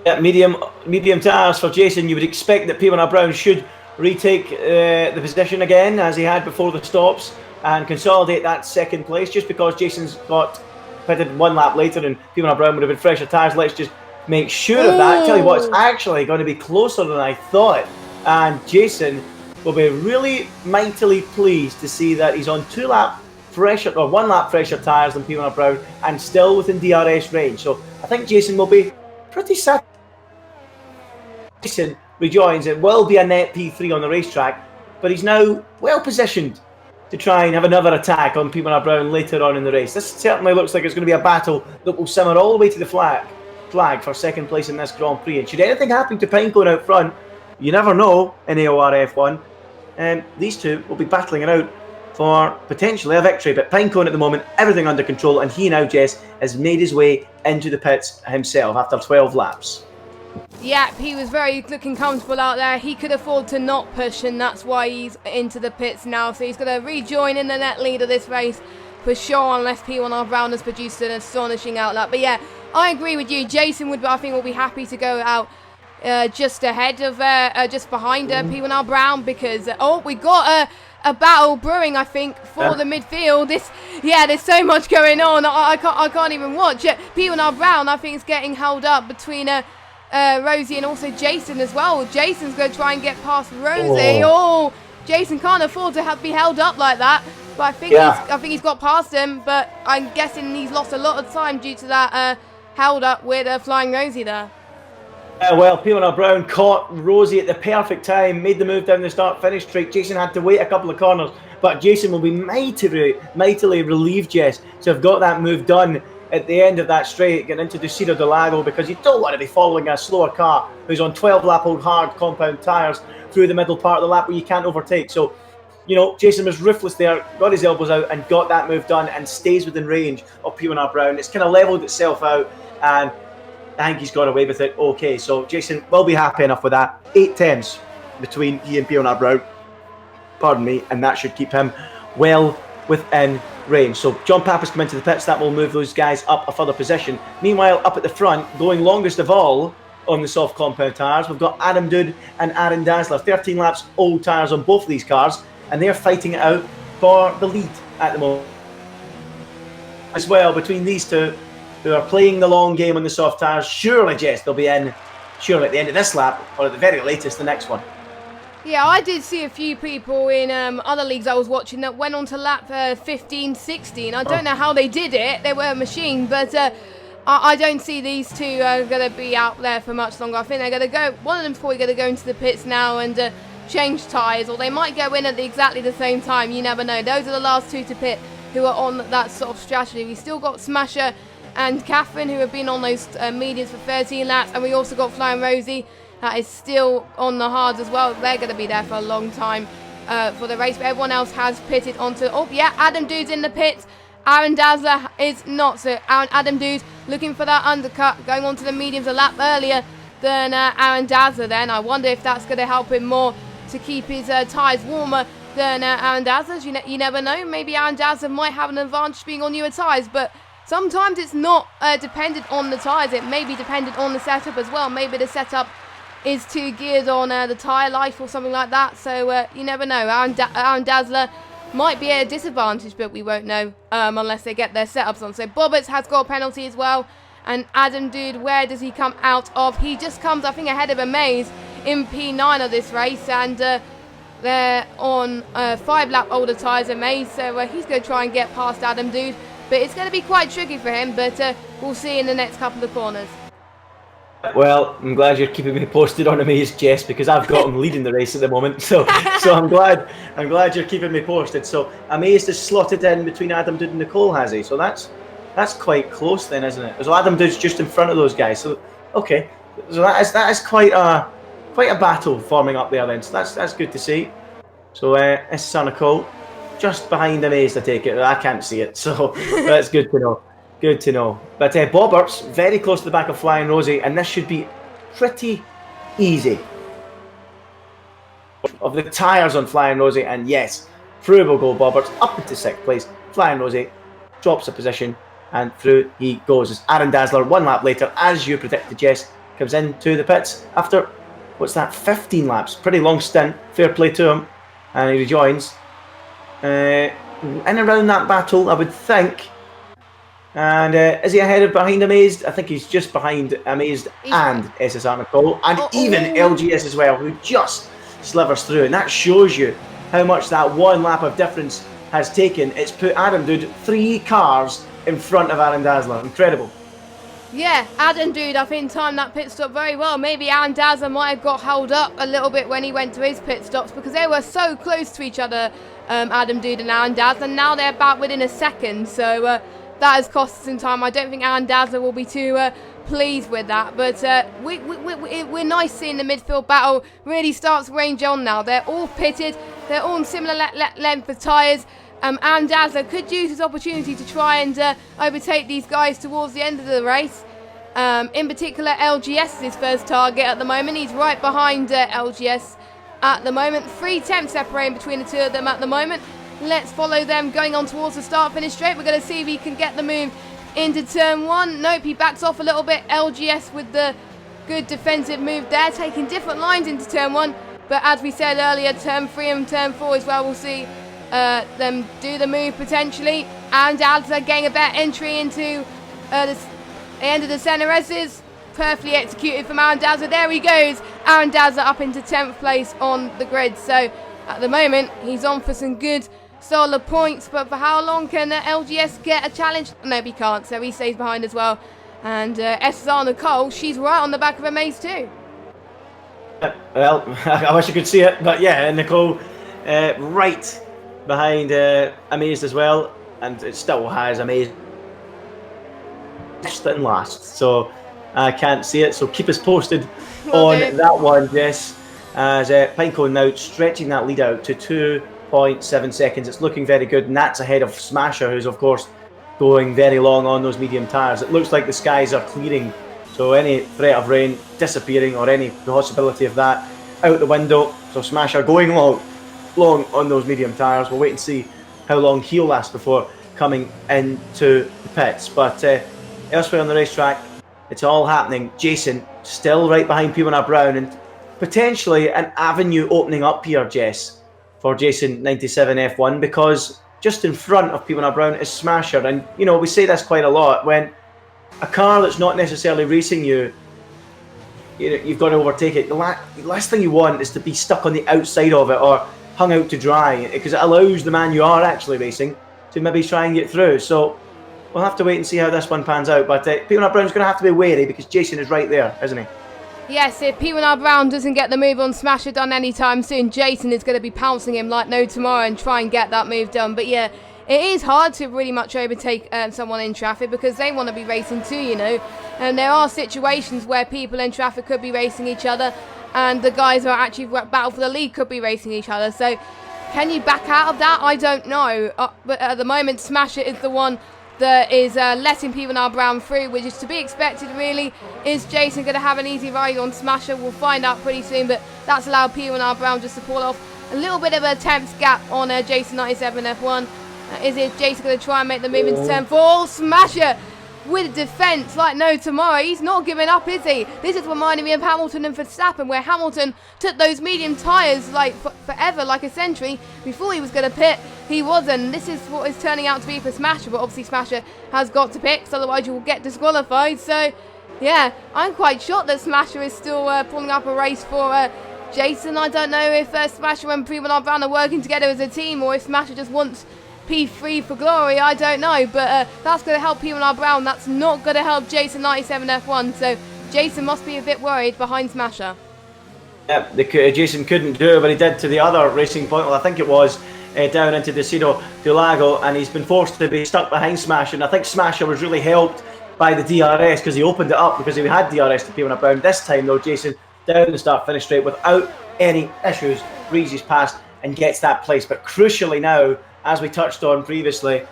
Yeah, medium tyres for Jason. You would expect that P1R Brown should retake the position again as he had before the stops and consolidate that second place, just because Jason's got pitted 1 lap later and P1R Brown would have been fresher tyres. Let's just make sure of that. Tell you what, it's actually going to be closer than I thought, and Jason will be really mightily pleased to see that he's on 1 lap fresher tyres than P1R Brown and still within DRS range. So I think Jason will be pretty satisfied. Jason rejoins. It will be a net P3 on the racetrack, but he's now well positioned to try and have another attack on P1R Brown later on in the race. This certainly looks like it's going to be a battle that will simmer all the way to the flag for second place in this Grand Prix. And should anything happen to Pinecone out front, you never know in AOR F1, and these two will be battling it out for potentially a victory. But Pinecone at the moment, everything under control, and he now, Jess, has made his way into the pits himself after 12 laps. Yeah, he was very looking comfortable out there. He could afford to not push, and that's why he's into the pits now. So he's going to rejoin in the net lead of this race for sure, unless P1R Brown has produced an astonishing outlap. But yeah, I agree with you. Jason I think, will be happy to go out just ahead of, just behind P1R Brown, because we got a battle brewing, I think, for the midfield. There's so much going on. I can't even watch it. P1R Brown, I think, is getting held up between Rosie and also Jason as well. Jason's going to try and get past Rosie. Jason can't afford to be held up like that. But I think he's got past him. But I'm guessing he's lost a lot of time due to that held up with Flying Rosie there. Well, P1R Brown caught Rosie at the perfect time, made the move down the start-finish straight. Jason had to wait a couple of corners, but Jason will be mightily relieved, Jess, to have got that move done at the end of that straight, getting into Decido del Lago, because you don't want to be following a slower car who's on 12-lap-old hard compound tyres through the middle part of the lap where you can't overtake. So, you know, Jason was ruthless there, got his elbows out and got that move done and stays within range of P1R Brown. It's kind of levelled itself out, and I think he's got away with it okay. So Jason will be happy enough with that. 8 tenths between he and P1R Brown, pardon me, and that should keep him well within range. So John Pappas come into the pits. That will move those guys up a further position. Meanwhile, up at the front, going longest of all on the soft compound tyres, we've got Adam Dood and Aaron Dazzler. 13 laps old tyres on both of these cars, and they're fighting it out for the lead at the moment. As well, between these two, who are playing the long game on the soft tyres, surely, Jess, they'll be in surely at the end of this lap, or at the very latest, the next one. Yeah, I did see a few people in other leagues I was watching that went on to lap 15, 16. I don't know how they did it. They were a machine, but I don't see these two going to be out there for much longer. I think they're going to go, one of them's probably going to go into the pits now and change tyres, or they might go in at exactly the same time. You never know. Those are the last two to pit who are on that sort of strategy. We still got Smasher and Catherine, who have been on those mediums for 13 laps, and we also got Flying Rosie, that is still on the hards as well. They're going to be there for a long time for the race, but everyone else has pitted onto... Adam Dood's in the pits. Aaron Dazzler is not, so Adam Dood looking for that undercut, going on to the mediums a lap earlier than Aaron Dazzler then. I wonder if that's going to help him more to keep his tyres warmer than Aaron Dazzler's. You never know, maybe Aaron Dazzler might have an advantage being on newer tyres, but sometimes it's not dependent on the tyres. It may be dependent on the setup as well. Maybe the setup is too geared on the tyre life or something like that. So you never know. Aaron Dazzler might be at a disadvantage, but we won't know unless they get their setups on. So Bobbitt has got a penalty as well. And Adam Dood, where does he come out of? He just comes, I think, ahead of Amaze in P9 of this race. And they're on 5-lap older tyres, Amaze. So he's going to try and get past Adam Dood. But it's going to be quite tricky for him, but we'll see in the next couple of corners. Well, I'm glad you're keeping me posted on Amaze, Jess, because I've got him leading the race at the moment. So I'm glad you're keeping me posted. So Amaze is slotted in between Adam Dood and Nicole, has he? So that's quite close then, isn't it? So Adam Dood's just in front of those guys. So okay, so that is quite a battle forming up there then. So that's good to see. So SSR Nicole just behind Amaze, I take it. I can't see it, so that's good to know. Good to know. But Bobbert's very close to the back of Flying Rosie, and this should be pretty easy. Of the tyres on Flying Rosie, and yes, through will go Bobberts up into 6th place. Flying Rosie drops a position, and through he goes. As Aaron Dazzler, 1 lap later, as you predicted, Jess, comes into the pits after, what's that, 15 laps. Pretty long stint. Fair play to him. And he rejoins. In around that battle, I would think. And is he behind Amazed? I think he's just behind Amazed and SSR Nicole, and even LGS as well, who just slivers through. And that shows you how much that 1 lap of difference has taken. It's put Adam Dood 3 cars in front of Aaron Dazzler. Incredible. Yeah, Adam Dood, I think, timed that pit stop very well. Maybe Aaron Dazzler might have got held up a little bit when he went to his pit stops, because they were so close to each other, Adam Dood and Aaron Dazzler. Now they're about within a second, so that has cost us some time. I don't think Aaron Dazzler will be too pleased with that. But we're nice seeing the midfield battle really starts range on now. They're all pitted. They're all on similar length of tyres. Aaron Dazzler could use his opportunity to try and overtake these guys towards the end of the race. In particular, LGS is his first target at the moment. He's right behind LGS at the moment. 3 tenths separating between the two of them at the moment. Let's follow them going on towards the start-finish straight. We're going to see if he can get the move into turn 1. Nope, he backs off a little bit. LGS with the good defensive move there, taking different lines into turn 1. But as we said earlier, turn 3 and turn 4 as well, we'll see them do the move potentially. And Adler getting a better entry into the end of the centre S's. Perfectly executed from Aaron Dazzler. There he goes. Aaron Dazzler up into 10th place on the grid. So at the moment, he's on for some good solid points, but for how long can LGS get a challenge? No, he can't, so he stays behind as well. And SSR Nicole, she's right on the back of Amaze too. Well, I wish you could see it, but yeah, Nicole right behind Amaze as well, and it still has Amaze first and last, so I can't see it, so keep us posted on that one, Jess, as Pinecone now stretching that lead out to 2.7 seconds. It's looking very good, and that's ahead of Smasher, who's of course going very long on those medium tyres. It looks like the skies are clearing, so any threat of rain disappearing or any possibility of that out the window. So Smasher going long on those medium tyres. We'll wait and see how long he'll last before coming into the pits. But elsewhere on the racetrack, it's all happening. Jason still right behind P1R Brown, and potentially an avenue opening up here, Jess, for Jason 97 F1, because just in front of P1R Brown is Smasher. And you know, we say this quite a lot, when a car that's not necessarily racing you, you've got to overtake it. The last thing you want is to be stuck on the outside of it or hung out to dry, because it allows the man you are actually racing to maybe try and get through. So we'll have to wait and see how this one pans out. But P1R Brown's going to have to be wary, because Jason is right there, isn't he? Yes, if P1R Brown doesn't get the move on Smasher done anytime soon, Jason is going to be pouncing him like no tomorrow and try and get that move done. But yeah, it is hard to really much overtake someone in traffic, because they want to be racing too, you know. And there are situations where people in traffic could be racing each other, and the guys who are actually battle for the lead could be racing each other. So can you back out of that? I don't know. But at the moment, Smasher is the one that is letting P1R Brown through, which is to be expected really. Is Jason going to have an easy ride on Smasher? We'll find out pretty soon, but that's allowed P1R Brown just to pull off a little bit of a tenth gap on Jason 97 F1. Is it Jason going to try and make the move into turn 4? Oh, Smasher with defence like no tomorrow. He's not giving up, is he? This is reminding me of Hamilton and Verstappen, where Hamilton took those medium tyres like forever, like a century, before he was going to pit. He wasn't. This is what is turning out to be for Smasher, but obviously Smasher has got to pit, otherwise you will get disqualified. So yeah, I'm quite shocked that Smasher is still pulling up a race for Jason. I don't know if Smasher and P1R Brown are working together as a team, or if Smasher just wants P3 for glory, I don't know, but that's going to help P1R Brown. That's not going to help Jason 97F1, so Jason must be a bit worried behind Smasher. Yeah, Jason couldn't do it, but he did to the other racing point. Well, I think it was down into Decido do Lago, and he's been forced to be stuck behind Smasher. And I think Smasher was really helped by the DRS because he opened it up because he had DRS to P1R Brown. This time, though, Jason down the start finish straight without any issues, breezes past and gets that place. But crucially now, as we touched on previously,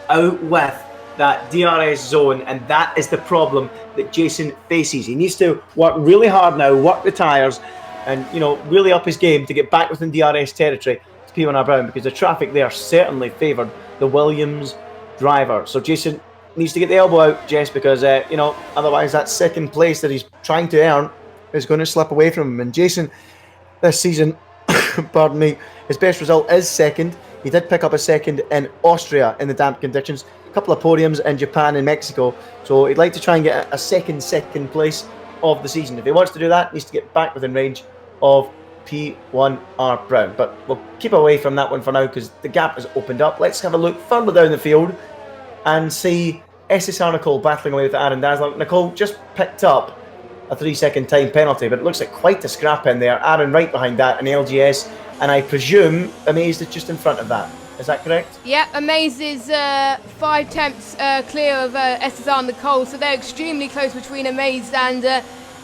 out with that DRS zone, and that is the problem that Jason faces. He needs to work really hard now, work the tyres, and really up his game to get back within DRS territory to P1R Brown, because the traffic there certainly favoured the Williams driver. So Jason needs to get the elbow out, Jess, because otherwise that second place that he's trying to earn is going to slip away from him. And Jason, this season, pardon me, his best result is second. He did pick up a second in Austria in the damp conditions, a couple of podiums in Japan and Mexico. So he'd like to try and get a second place of the season. If he wants to do that, he needs to get back within range of P1R Brown. But we'll keep away from that one for now because the gap has opened up. Let's have a look further down the field and see SSR Nicole battling away with Aaron Dazzler. Nicole just picked up a 3-second time penalty, but it looks like quite a scrap in there. Aaron right behind that, and LGS, and I presume Amaze is just in front of that. Is that correct? Yeah, Amaze is 5 tenths clear of SSR and Nicole, so they're extremely close between Amaze and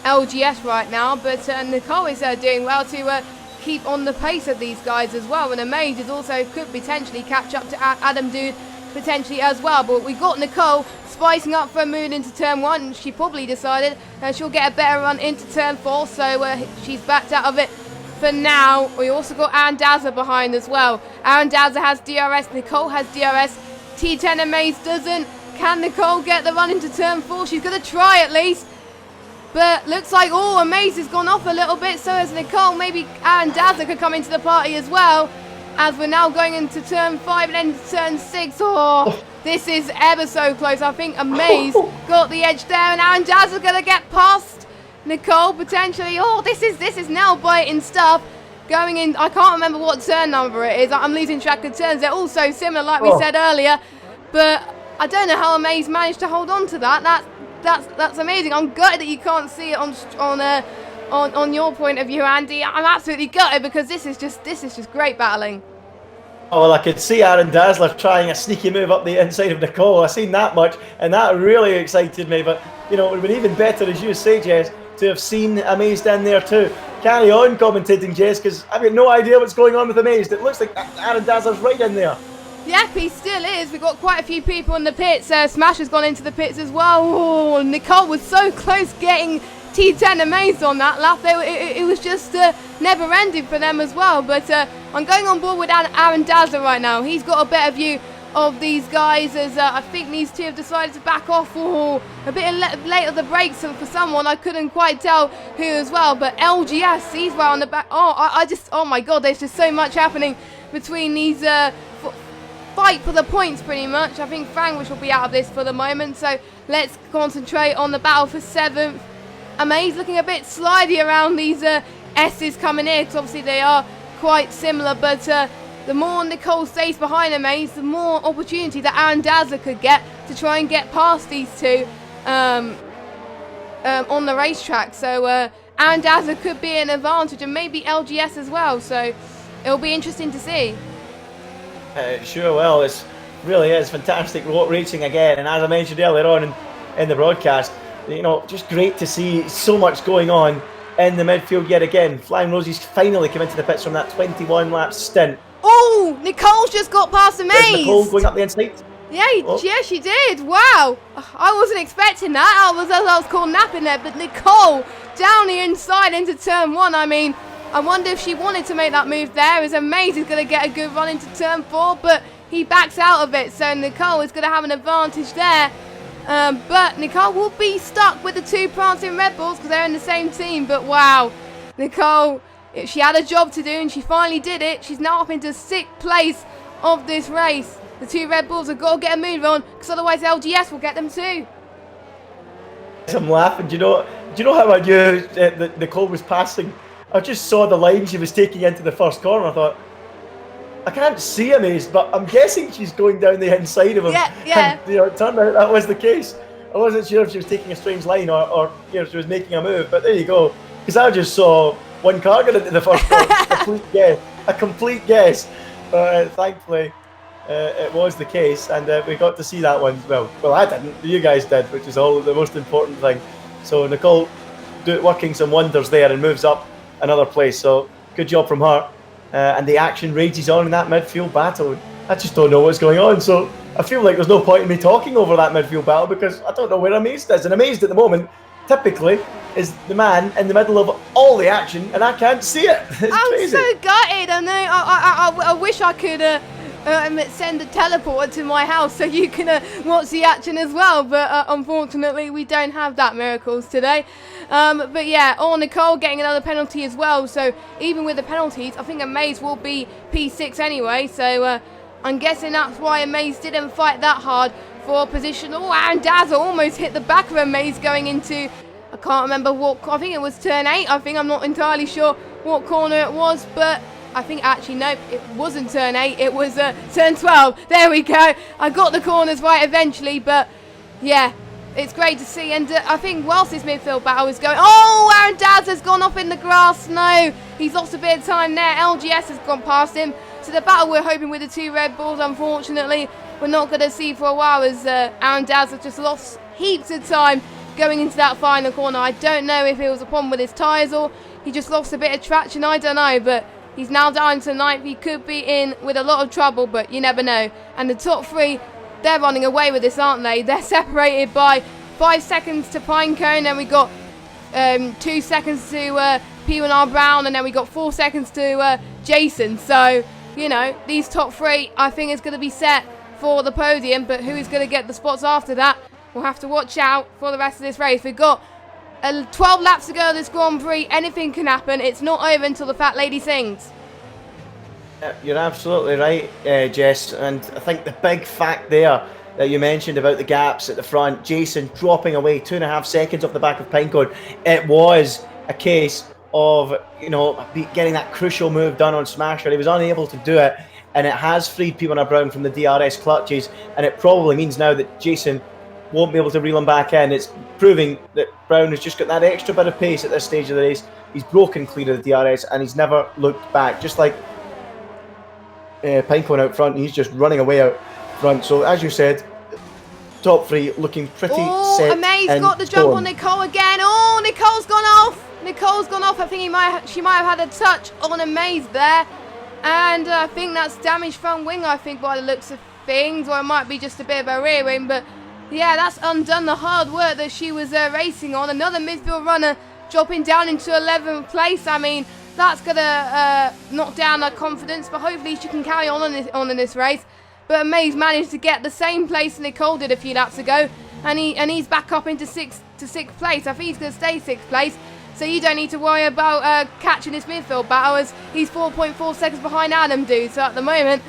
LGS right now. But Nicole is doing well to keep on the pace of these guys as well, and Amaze is also could potentially catch up to Adam Dude potentially as well. But we got Nicole spicing up for a move into turn 1. She probably decided she'll get a better run into turn 4, so she's backed out of it for now. We also got Aaron Dazzler behind as well. Aaron Dazzler has DRS, Nicole has DRS, T10 Amaze doesn't. Can Nicole get the run into turn 4? She's going to try at least. But looks like, Amaze has gone off a little bit, so has Nicole. Maybe Aaron Dazzler could come into the party as well, as we're now going into turn 5 and then into turn 6. This is ever so close. I think Amaze got the edge there, and Aaron Dazzler going to get past Nicole potentially. This is nail biting stuff going in. I can't remember what turn number it is. I'm losing track of turns. They're all so similar, like we said earlier. But I don't know how Amaze managed to hold on to that. That's amazing. I'm gutted that you can't see it on your point of view, Andy. I'm absolutely gutted because this is just great battling. Oh, well, I could see Aaron Dazzler trying a sneaky move up the inside of Nicole. I've seen that much, and that really excited me. But, it would have been even better, as you say, Jess, to have seen Amaze in there too. Carry on commentating, Jess, because I've got no idea what's going on with Amaze. It looks like Aaron Dazzler's right in there. Yep, he still is. We've got quite a few people in the pits. Smash has gone into the pits as well. Nicole was so close getting T10 Amaze on that lap. It was just never ending for them as well. But I'm going on board with Aaron Dazzler right now. He's got a better view of these guys, as I think these two have decided to back off. A bit late of the brakes for someone. I couldn't quite tell who as well. But LGS, he's right on the back. Oh my God, there's just so much happening between these fight for the points pretty much. I think Franglish will be out of this for the moment. So let's concentrate on the battle for 7th. Amaze looking a bit slidey around these S's coming in, because obviously they are quite similar. But the more Nicole stays behind Amaze, the more opportunity that Aaron Dazzler could get to try and get past these two on the racetrack. So Aaron Dazzler could be an advantage, and maybe LGS as well. So it'll be interesting to see. Sure, well, it really is fantastic racing again. And as I mentioned earlier on in the broadcast, just great to see so much going on in the midfield yet again. Flying Rosie's finally come into the pits from that 21 lap stint. Nicole's just got past Amaze. Nicole going up the inside. Yeah, she did. Wow, I wasn't expecting that. I was called napping there, but Nicole down the inside into turn 1. I mean, I wonder if she wanted to make that move there, as Amaze is going to get a good run into turn 4, but he backs out of it, so Nicole is going to have an advantage there. But Nicole will be stuck with the 2 prancing Red Bulls because they're in the same team. But wow, Nicole, she had a job to do and she finally did it. She's now up into 6th place of this race. The 2 Red Bulls have got to get a move on, because otherwise LGS will get them too. I'm laughing. Do you know how I knew that Nicole was passing? I just saw the line she was taking into the first corner. I thought, I can't see Amaze, but I'm guessing she's going down the inside of him. Yeah. And, it turned out that was the case. I wasn't sure if she was taking a strange line or if she was making a move, but there you go. Because I just saw one car get into the first one. A complete guess. But thankfully, it was the case, and we got to see that one. Well, I didn't. You guys did, which is all the most important thing. So Nicole working some wonders there and moves up another place. So good job from her. And the action rages on in that midfield battle. I just don't know what's going on. So I feel like there's no point in me talking over that midfield battle because I don't know where Amazed is. And Amazed at the moment, typically, is the man in the middle of all the action, and I can't see it. It's I'm crazy. so gutted. I know. I wish I could send a teleporter to my house so you can watch the action as well. But unfortunately, we don't have that miracles today. But yeah, Nicole getting another penalty as well. So even with the penalties, I think Amaze will be P6 anyway. So I'm guessing that's why Amaze didn't fight that hard for position. Oh, and Dazzle almost hit the back of Amaze going into, I can't remember what, I think it was turn 8. I'm not entirely sure what corner it was, but I think actually, nope, it wasn't turn 8, it was turn 12. There we go. I got the corners right eventually, but yeah, it's great to see. And I think whilst this midfield battle is going, oh, Aaron Daz has gone off in the grass. No, he's lost a bit of time there. LGS has gone past him. So the battle we're hoping with the two Red Bulls, unfortunately, we're not going to see for a while as Aaron Daz has just lost heaps of time going into that final corner. I don't know if it was a problem with his tyres or he just lost a bit of traction. I don't know, but he's now down to 9th. He could be in with a lot of trouble, but you never know. And the top 3, they're running away with this, aren't they? They're separated by 5 seconds to Pinecone, and we got 2 seconds to P1R Brown, and then we got 4 seconds to Jason. So, you know, these top 3, I think, is going to be set for the podium, but who is going to get the spots after that? We'll have to watch out for the rest of this race. We've got 12 laps to go this Grand Prix. Anything can happen. It's not over until the fat lady sings. You're absolutely right, Jess. And I think the big fact there that you mentioned about the gaps at the front, Jason dropping away 2.5 seconds off the back of Pinecone, it was a case of, getting that crucial move done on Smasher. He was unable to do it, and it has freed P1R Brown from the DRS clutches, and it probably means now that Jason won't be able to reel him back in. It's proving that Brown has just got that extra bit of pace at this stage of the race. He's broken clear of the DRS, and he's never looked back. Just like Pinecone out front, he's just running away out front. So as you said, top 3 looking pretty set. Amaze got the jump on Nicole again. Oh, Nicole's gone off. I think she might have had a touch on Amaze there, and I think that's damaged front wing, I think, by the looks of things, or it might be just a bit of a rear wing. But yeah, that's undone the hard work that she was racing on. Another midfield runner dropping down into 11th place. I mean, that's going to knock down her confidence, but hopefully she can carry on in this race. But Amaze managed to get the same place Nicole did a few laps ago, and he's back up into sixth place. I think he's going to stay 6th place, so you don't need to worry about catching this midfield battle, as he's 4.4 seconds behind Adam dude. So at the moment,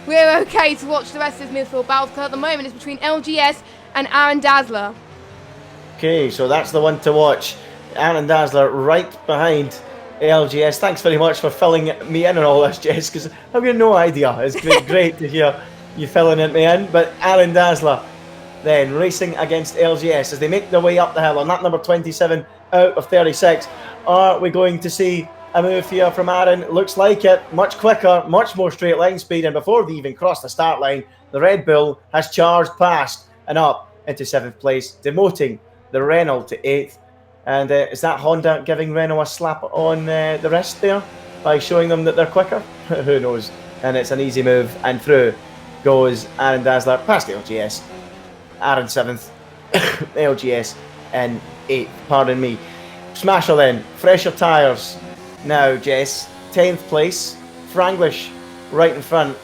we're okay to watch the rest of this midfield battle, because at the moment it's between LGS and Aaron Dazzler. Okay, so that's the one to watch. Aaron Dazzler right behind LGS. Thanks very much for filling me in on all this, Jess, because I've got no idea. It's great to hear you filling me in. But Aaron Dazzler then racing against LGS as they make their way up the hill on that number 27 out of 36. Are we going to see a move here from Aaron? Looks like it. Much quicker, much more straight line speed, and before they even cross the start line, the Red Bull has charged past and up into 7th place, demoting the Renault to 8th. And is that Honda giving Renault a slap on the wrist there by showing them that they're quicker? Who knows? And it's an easy move, and through goes Aaron Dazzler past LGS. Aaron 7th, LGS in 8th, pardon me. Smasher then, fresher tyres. Now, Jess, 10th place, Franglish right in front.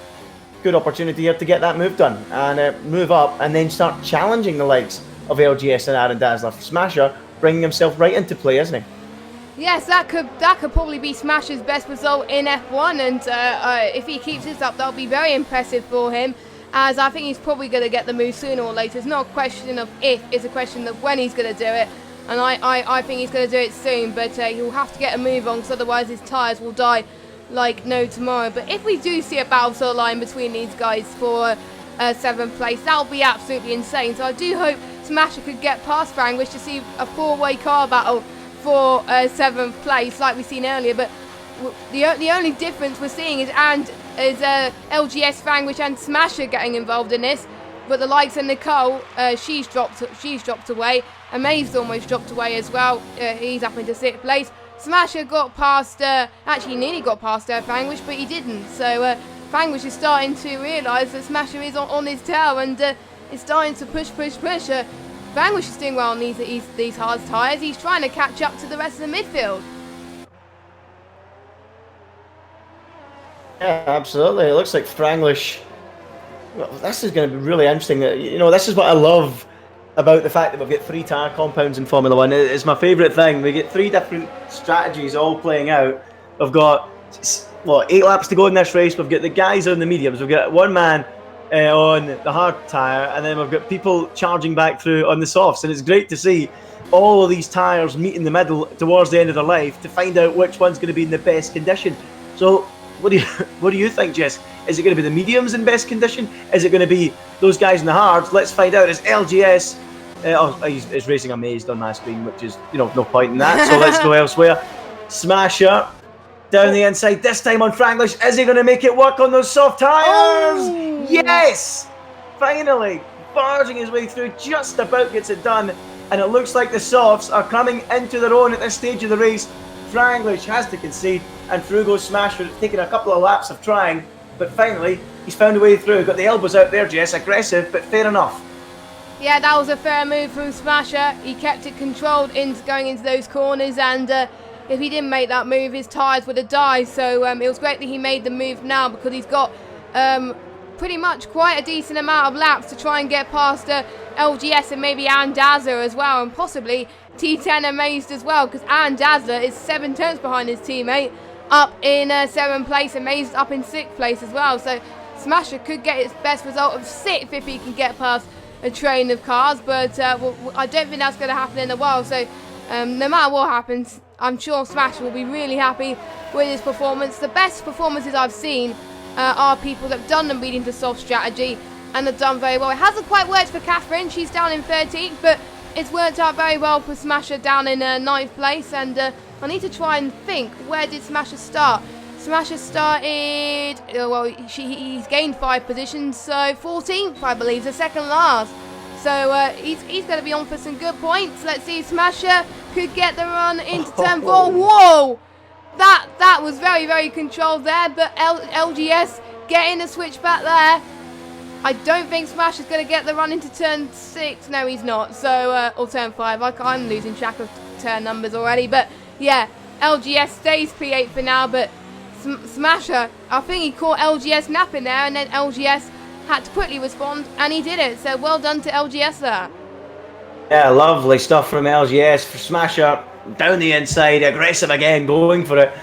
Good opportunity here to get that move done and move up and then start challenging the likes of LGS and Aaron Dazzler. Smasher bringing himself right into play, isn't he? Yes, that could probably be Smasher's best result in F1, and if he keeps this up, that'll be very impressive for him, as I think he's probably going to get the move sooner or later. It's not a question of if, it's a question of when he's going to do it, and I think he's going to do it soon, but he'll have to get a move on, because otherwise his tyres will die like no tomorrow. But if we do see a battle line between these guys for 7th place, that would be absolutely insane. So I do hope Smasher could get past Vanquish to see a 4-way car battle for 7th place like we've seen earlier. But the only difference we're seeing is LGS, Vanquish and Smasher getting involved in this. But the likes of Nicole, she's dropped away. Amaze almost dropped away as well. He's up into 6th place. Smasher got past, actually nearly got past Vanquish, but he didn't. So Vanquish is starting to realise that Smasher is on his tail and is starting to push. Vanquish is doing well on these hard tyres. He's trying to catch up to the rest of the midfield. Yeah, absolutely. It looks like Franglish. Well, this is going to be really interesting. You know, this is what I love about the fact that we've got 3 tyre compounds in Formula 1. It's my favourite thing. We get 3 different strategies all playing out. We've got, 8 laps to go in this race. We've got the guys on the mediums. We've got one man on the hard tyre, and then we've got people charging back through on the softs. And it's great to see all of these tyres meet in the middle towards the end of their life to find out which one's going to be in the best condition. So what do you think, Jess? Is it going to be the mediums in best condition? Is it going to be those guys in the hards? Let's find out. It's LGS. He's racing Amazed on my screen, which is, no point in that. So let's go elsewhere. Smasher down the inside, this time on Franglish. Is he going to make it work on those soft tyres? Oh. Yes! Finally, barging his way through, just about gets it done. And it looks like the softs are coming into their own at this stage of the race. Franglish has to concede, and through goes Smasher. It's taken a couple of laps of trying, but finally he's found a way through. Got the elbows out there, Jess. Aggressive, but fair enough. Yeah, that was a fair move from Smasher. He kept it controlled going into those corners, and if he didn't make that move, his tyres would have died. So it was great that he made the move now, because he's got pretty much quite a decent amount of laps to try and get past LGS and maybe Aaron Dazzler as well, and possibly T10 Amazed as well, because Aaron Dazzler is 7 turns behind his teammate, up in 7th place, Amazed up in 6th place as well. So Smasher could get its best result of 6th if he can get past a train of cars, but I don't think that's going to happen in a while. So no matter what happens, I'm sure Smasher will be really happy with his performance. The best performances I've seen are people that have done the medium to soft strategy and have done very well. It hasn't quite worked for Catherine. She's down in 13th, but it's worked out very well for Smasher down in 9th place. And I need to try and think, where did Smasher start? Smasher started, he's gained 5 positions, so 14th, I believe, the second last. So he's going to be on for some good points. Let's see if Smasher could get the run into turn 4. Whoa! That was very, very controlled there, but LGS getting the switch back there. I don't think Smasher's going to get the run into turn 6. No, he's not. So, or turn 5. I'm losing track of turn numbers already. But, yeah, LGS stays P8 for now. But Smasher, I think he caught LGS napping there, and then LGS had to quickly respond, and he did it. So, well done to LGS there. Yeah, lovely stuff from LGS. For Smasher, down the inside, aggressive again, going for it.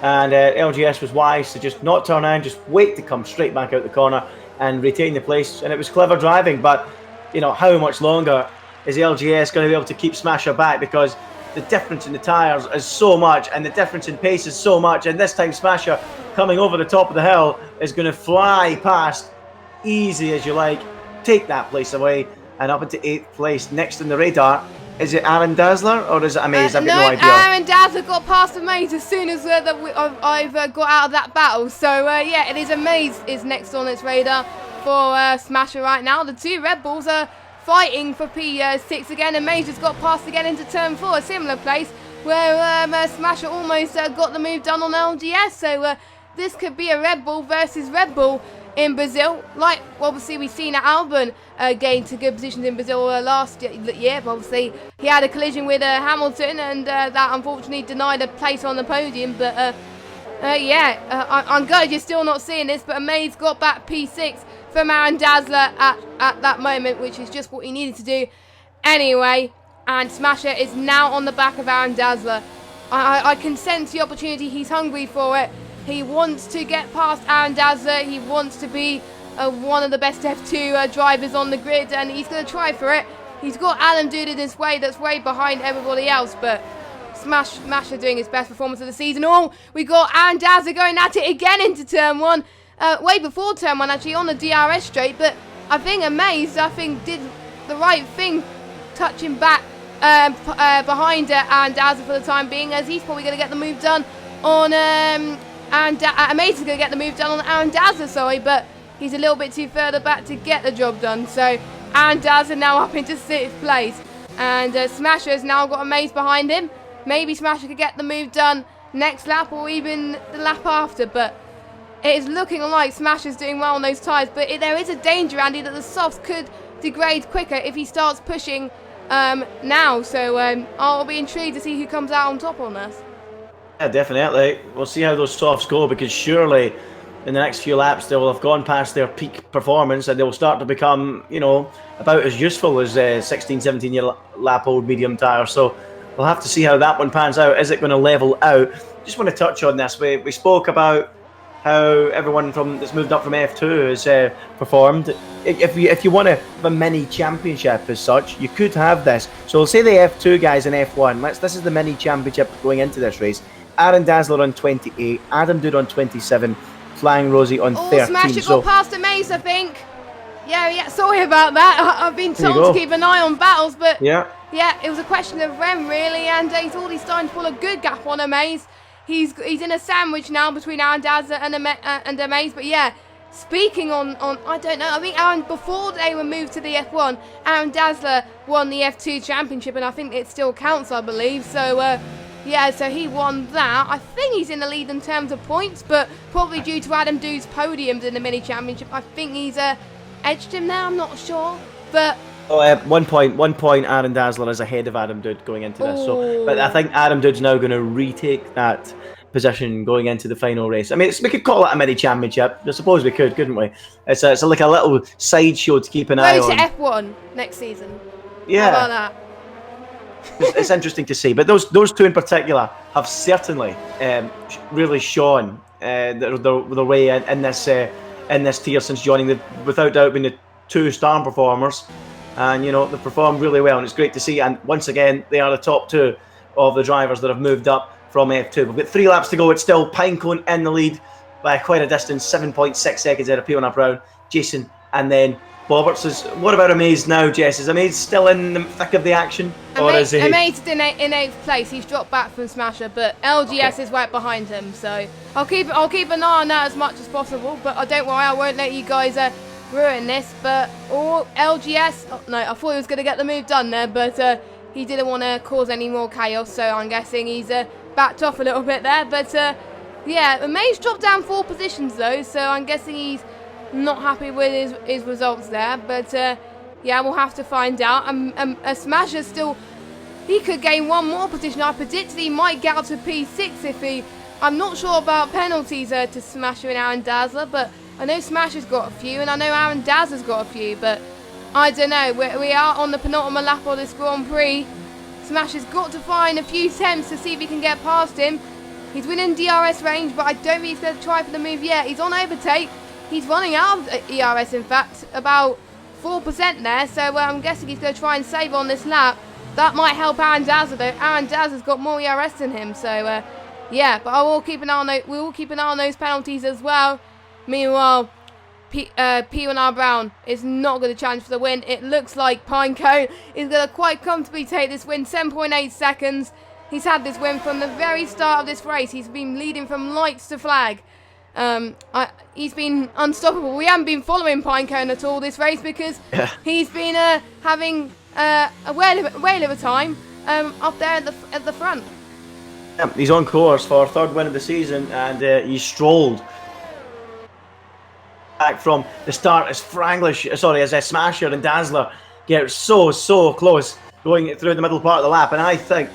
And LGS was wise to just not turn in, just wait to come straight back out the corner and retain the place. And it was clever driving, but how much longer is LGS going to be able to keep Smasher back, because the difference in the tyres is so much and the difference in pace is so much, and this time Smasher coming over the top of the hill is going to fly past easy as you like, take that place away, and up into 8th place. Next in the radar, is it Aaron Dazzler or is it Amaze? I've got no idea. Aaron Dazzler got past Amaze as soon as I've got out of that battle. So yeah, it is Amaze is next on its radar for Smasher right now. The 2 Red Bulls are fighting for P6 again. Amaze just got past again into turn 4, a similar place where Smasher almost got the move done on LGS. So this could be a Red Bull versus Red Bull in Brazil. Like, obviously, we've seen Albon gain to good positions in Brazil last year. But obviously, he had a collision with Hamilton, and that unfortunately denied a place on the podium. But I'm glad you're still not seeing this. But Amaze got back P6 from Aaron Dazzler at that moment, which is just what he needed to do anyway. And Smasher is now on the back of Aaron Dazzler. I can sense the opportunity. He's hungry for it. He wants to get past Aaron Dazzler. He wants to be one of the best F2 drivers on the grid, and he's going to try for it. He's got Alan Dude in his way that's way behind everybody else, but Smasher doing his best performance of the season. Oh, we got Aaron Dazzler going at it again into turn 1. Way before turn 1, actually, on the DRS straight. But I think Amaze, did the right thing, touching back behind Aaron Dazzler for the time being, as he's probably going to get the move done on... Amaze is going to get the move done on Aaron Dazzler, sorry, but he's a little bit too further back to get the job done. So Aaron Dazzler now up into 6th place. And Smasher has now got Amaze behind him. Maybe Smasher could get the move done next lap or even the lap after, but it is looking like Smasher's doing well on those tyres. But there is a danger, Andy, that the softs could degrade quicker if he starts pushing now. So I'll be intrigued to see who comes out on top on this. Yeah, definitely. We'll see how those softs go, because surely in the next few laps they will have gone past their peak performance and they will start to become, you know, about as useful as 16, 17 year lap old medium tyres. So we'll have to see how that one pans out. Is it going to level out? Just want to touch on this. We spoke about how everyone that's moved up from F2 has performed. If you want to have a mini championship as such, you could have this. So we'll say the F2 guys in F1. This is the mini championship going into this race. Aaron Dazzler on 28, Adam Dude on 27, Flying Rosie on 13. Smasher got past Amaze, I think. Yeah, sorry about that. I've been told to keep an eye on battles, but yeah, it was a question of when, really, and he's already starting to pull a good gap on Amaze. He's in a sandwich now between Aaron Dazzler and Amaze, but yeah, speaking on, I don't know, I think before they were moved to the F1, Aaron Dazzler won the F2 championship, and I think it still counts, I believe, so yeah, so he won that. I think he's in the lead in terms of points, but probably due to Adam Dude's podiums in the mini championship, I think he's edged him now. I'm not sure, but 1 point. Aaron Dazzler is ahead of Adam Dude going into this. So, but I think Adam Dude's now going to retake that position going into the final race. I mean, we could call it a mini championship. I suppose we could, couldn't we? It's like a little sideshow to keep an eye on. Go to F1 next season. Yeah. How about that? It's interesting to see, but those two in particular have certainly really shown their way in this tier since joining. Without doubt, been the two star performers, and you know they've performed really well, and it's great to see. And once again, they are the top two of the drivers that have moved up from F2. We've got 3 laps to go. It's still Pinecone in the lead by quite a distance, 7.6 seconds out of P1 Brown, Jason, and then Bobberts. What about Amaze now, Jess? Is Amaze still in the thick of the action? Amaze is in 8th place. He's dropped back from Smasher, but LGS is right behind him. So I'll keep an eye on that as much as possible. But don't worry, I won't let you guys ruin this. But LGS, no, I thought he was going to get the move done there, but he didn't want to cause any more chaos. So I'm guessing he's backed off a little bit there. But yeah, Amaze dropped down 4 positions though, so I'm guessing he's not happy with his results there, but yeah, we'll have to find out. A Smasher still, he could gain 1 more position. I predicted he might get up to P6 if I'm not sure about penalties to Smasher and Aaron Dazzler, but I know Smasher's got a few, and I know Aaron Dazzler's got a few, but I don't know. We are on the penultimate lap of this Grand Prix. Smasher's got to find a few attempts to see if he can get past him. He's winning DRS range, but I don't think he's going to try for the move yet. He's on overtake. He's running out of ERS, in fact, about 4% there, so I'm guessing he's going to try and save on this lap. That might help Aaron Dazzler, though. Aaron Dazzler's got more ERS than him, so yeah, but we will keep an eye on those penalties as well. Meanwhile, P1R Brown is not going to challenge for the win. It looks like Pinecone is going to quite comfortably take this win, 7.8 seconds. He's had this win from the very start of this race. He's been leading from lights to flag. He's been unstoppable. We haven't been following Pinecone at all this race because he's been having a whale of a time up there at the front. Yeah, he's on course for 3rd win of the season, and he strolled back from the start as Smasher and Dazzler get so close going through the middle part of the lap, and I think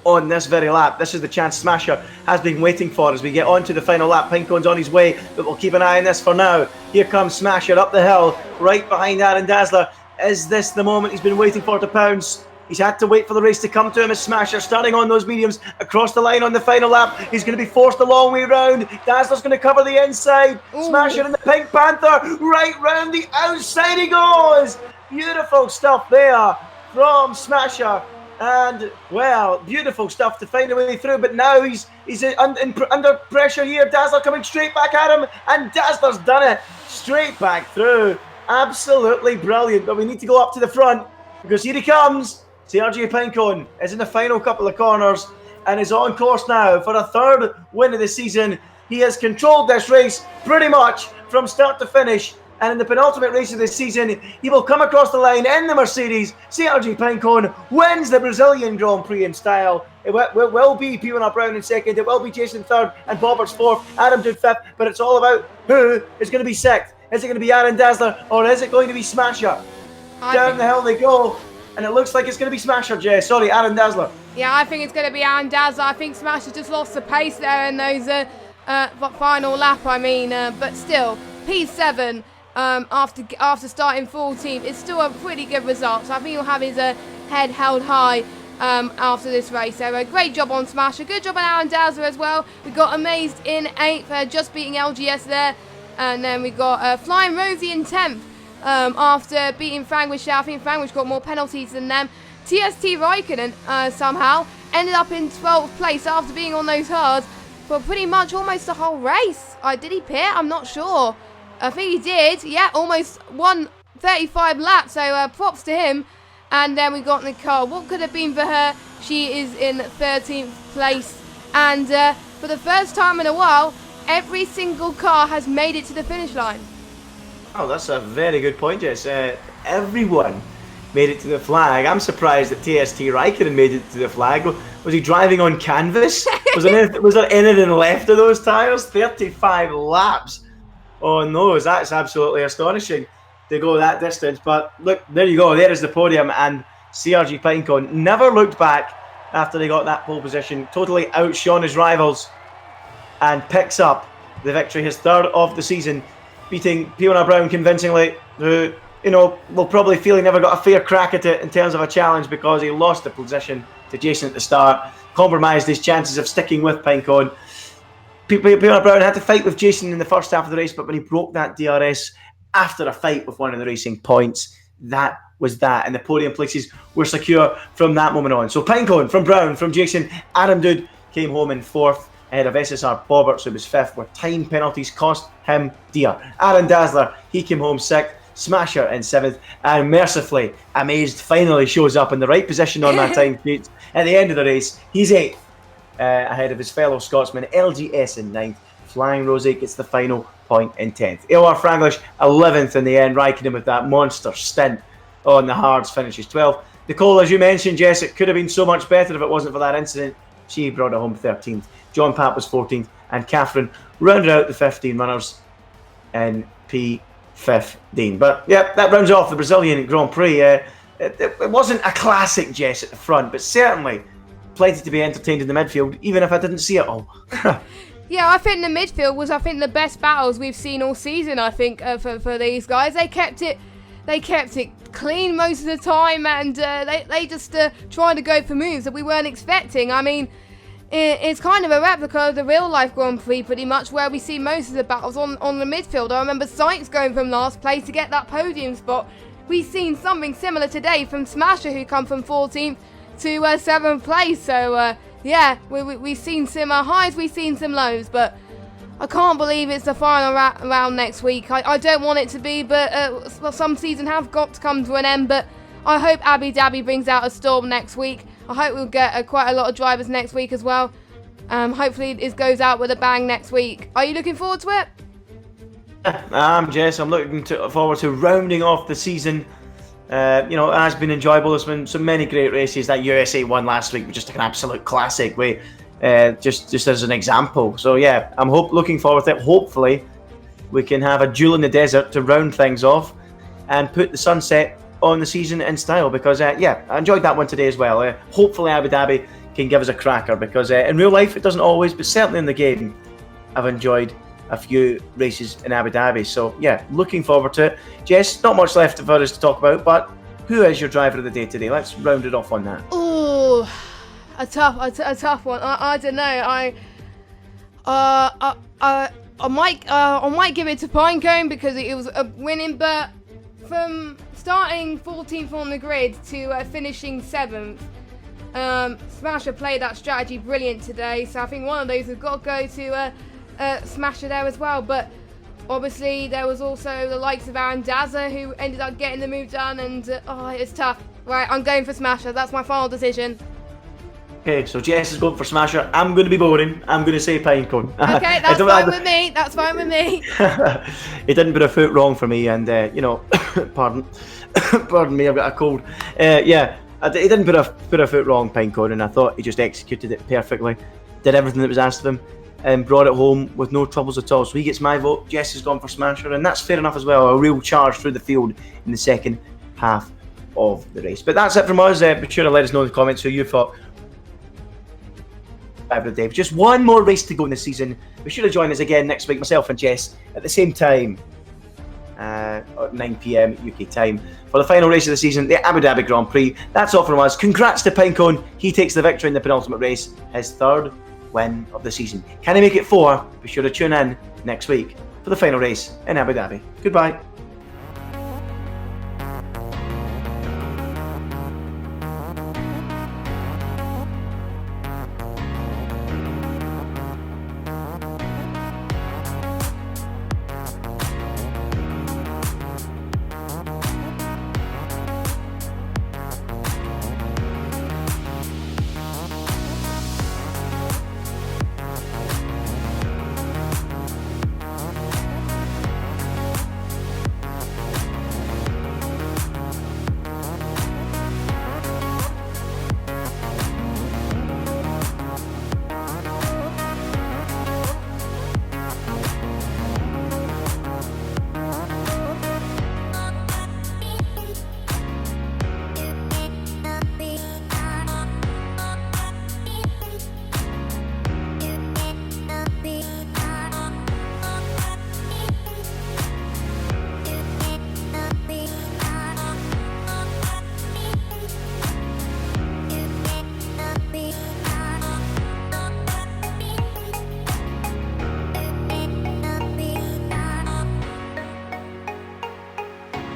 on this very lap, this is the chance Smasher has been waiting for as we get on to the final lap. Pincone's on his way, but we'll keep an eye on this for now. Here comes Smasher up the hill, right behind Aaron Dazzler. Is this the moment he's been waiting for to pounce? He's had to wait for the race to come to him as Smasher starting on those mediums across the line on the final lap. He's going to be forced a long way round. Dazzler's going to cover the inside. Ooh. Smasher in the Pink Panther, right round the outside he goes. Beautiful stuff there from Smasher. And, well, beautiful stuff to find a way through. But now he's under pressure here. Dazzler coming straight back at him. And Dazzler's done it. Straight back through. Absolutely brilliant. But we need to go up to the front because here he comes. Sergio Pinecone is in the final couple of corners and is on course now for a third win of the season. He has controlled this race pretty much from start to finish. And in the penultimate race of the season, he will come across the line in the Mercedes. Sergio Pinecone wins the Brazilian Grand Prix in style. It will be P1 Brown in second. It will be Jason third and Bobberts fourth. Adam Dude fifth. But it's all about who is going to be sixth. Is it going to be Aaron Dazzler or is it going to be Smasher? Down the hill they go. And it looks like it's going to be Smasher, Jay. Sorry, Aaron Dazzler. Yeah, I think it's going to be Aaron Dazzler. I think Smasher just lost the pace there in those final lap, but still, P7 after starting 14th is still a pretty good result. So I think he'll have his head held high after this race. So a great job on Smasher. Good job on Aaron Dazzler as well. We got Amazed in 8th, just beating LGS there. And then we got Flying Rosie in 10th. After beating Fangwish out. I think Fangwish got more penalties than them. TST Raikkonen somehow ended up in 12th place after being on those hards for pretty much almost the whole race. Did he pit? I'm not sure. I think he did. Yeah, almost won 35 laps, so props to him. And then we got Nicole. What could have been for her? She is in 13th place. And for the first time in a while, every single car has made it to the finish line. Oh, that's a very good point, Jess. Everyone made it to the flag. I'm surprised that TST Raikkonen made it to the flag. Was he driving on canvas? Was there anything left of those tyres? 35 laps on those. That's absolutely astonishing to go that distance. But look, there you go. There is the podium. And Sergio Pinecone never looked back after they got that pole position. Totally outshone his rivals and picks up the victory, his third of the season, beating P1 Brown convincingly, who, will probably feel he never got a fair crack at it in terms of a challenge because he lost the position to Jason at the start, compromised his chances of sticking with Pinecone. P1 Brown had to fight with Jason in the first half of the race, but when he broke that DRS after a fight with one of the racing points, that was that, and the podium places were secure from that moment on. So Pinecone, from Brown, from Jason, Adam Dude came home in fourth, ahead of SSR Bobberts, who was fifth, where time penalties cost him dear. Aaron Dazzler, he came home sixth. Smasher in seventh, and mercifully, Amazed finally shows up in the right position on that time sheet. At the end of the race, he's eighth, ahead of his fellow Scotsman, LGS in ninth. Flying Rosie gets the final point in 10th. Elwar Franglish, 11th in the end, Raikkonen with that monster stint on the hards, finishes 12th. Nicole, as you mentioned, Jess, it could have been so much better if it wasn't for that incident. She brought it home 13th. John Papp was 14th, and Catherine rounded out the 15 runners in P15. But yeah, that rounds off the Brazilian Grand Prix. It wasn't a classic, Jess, at the front, but certainly plenty to be entertained in the midfield, even if I didn't see it all. Yeah, I think the midfield was, the best battles we've seen all season. I think for these guys, they kept it clean most of the time, and they just tried to go for moves that we weren't expecting. I mean, it's kind of a replica of the real life Grand Prix, pretty much, where we see most of the battles on the midfield. I remember Sykes going from last place to get that podium spot. We've seen something similar today from Smasher, who come from 14th to 7th place. So yeah, we've seen some highs, we've seen some lows, but I can't believe it's the final round next week. I don't want it to be, but some season have got to come to an end. But I hope Abu Dhabi brings out a storm next week. I hope we'll get quite a lot of drivers next week as well. Hopefully it goes out with a bang next week. Are you looking forward to it? Jess, I'm looking forward to rounding off the season. It has been enjoyable. There's been so many great races. That USA one last week was just an absolute classic. Just as an example. So yeah, I'm looking forward to it. Hopefully we can have a duel in the desert to round things off and put the sunset on the season in style, because I enjoyed that one today as well. Hopefully Abu Dhabi can give us a cracker, because in real life it doesn't always, but certainly in the game I've enjoyed a few races in Abu Dhabi. So yeah, looking forward to it. Jess, not much left for us to talk about, but who is your driver of the day today? Let's round it off on that. Oh, a tough one. I don't know. I might give it to Pinecone because it was a winning, but from starting 14th on the grid to finishing 7th, Smasher played that strategy brilliant today, so I think one of those has got to go to Smasher there as well. But obviously there was also the likes of Aaron Dazza who ended up getting the move done, and it's tough. Right, I'm going for Smasher. That's my final decision. Okay, so Jess is going for Smasher. I'm going to be boring. I'm going to say Pinecone. Okay, that's fine with me. That's fine with me. He didn't put a foot wrong for me, and pardon me, I've got a cold. He didn't put a foot wrong, Pinecone, and I thought he just executed it perfectly. Did everything that was asked of him, and brought it home with no troubles at all. So he gets my vote. Jess has gone for Smasher, and that's fair enough as well. A real charge through the field in the second half of the race. But that's it from us. Be sure to let us know in the comments who you thought. Day. Just one more race to go in the season. Be sure to join us again next week, myself and Jess, at the same time, at 9 PM UK time, for the final race of the season, the Abu Dhabi Grand Prix. That's all from us. Congrats to Pinecone. He takes the victory in the penultimate race, his third win of the season. Can he make it 4? Be sure to tune in next week for the final race in Abu Dhabi. Goodbye.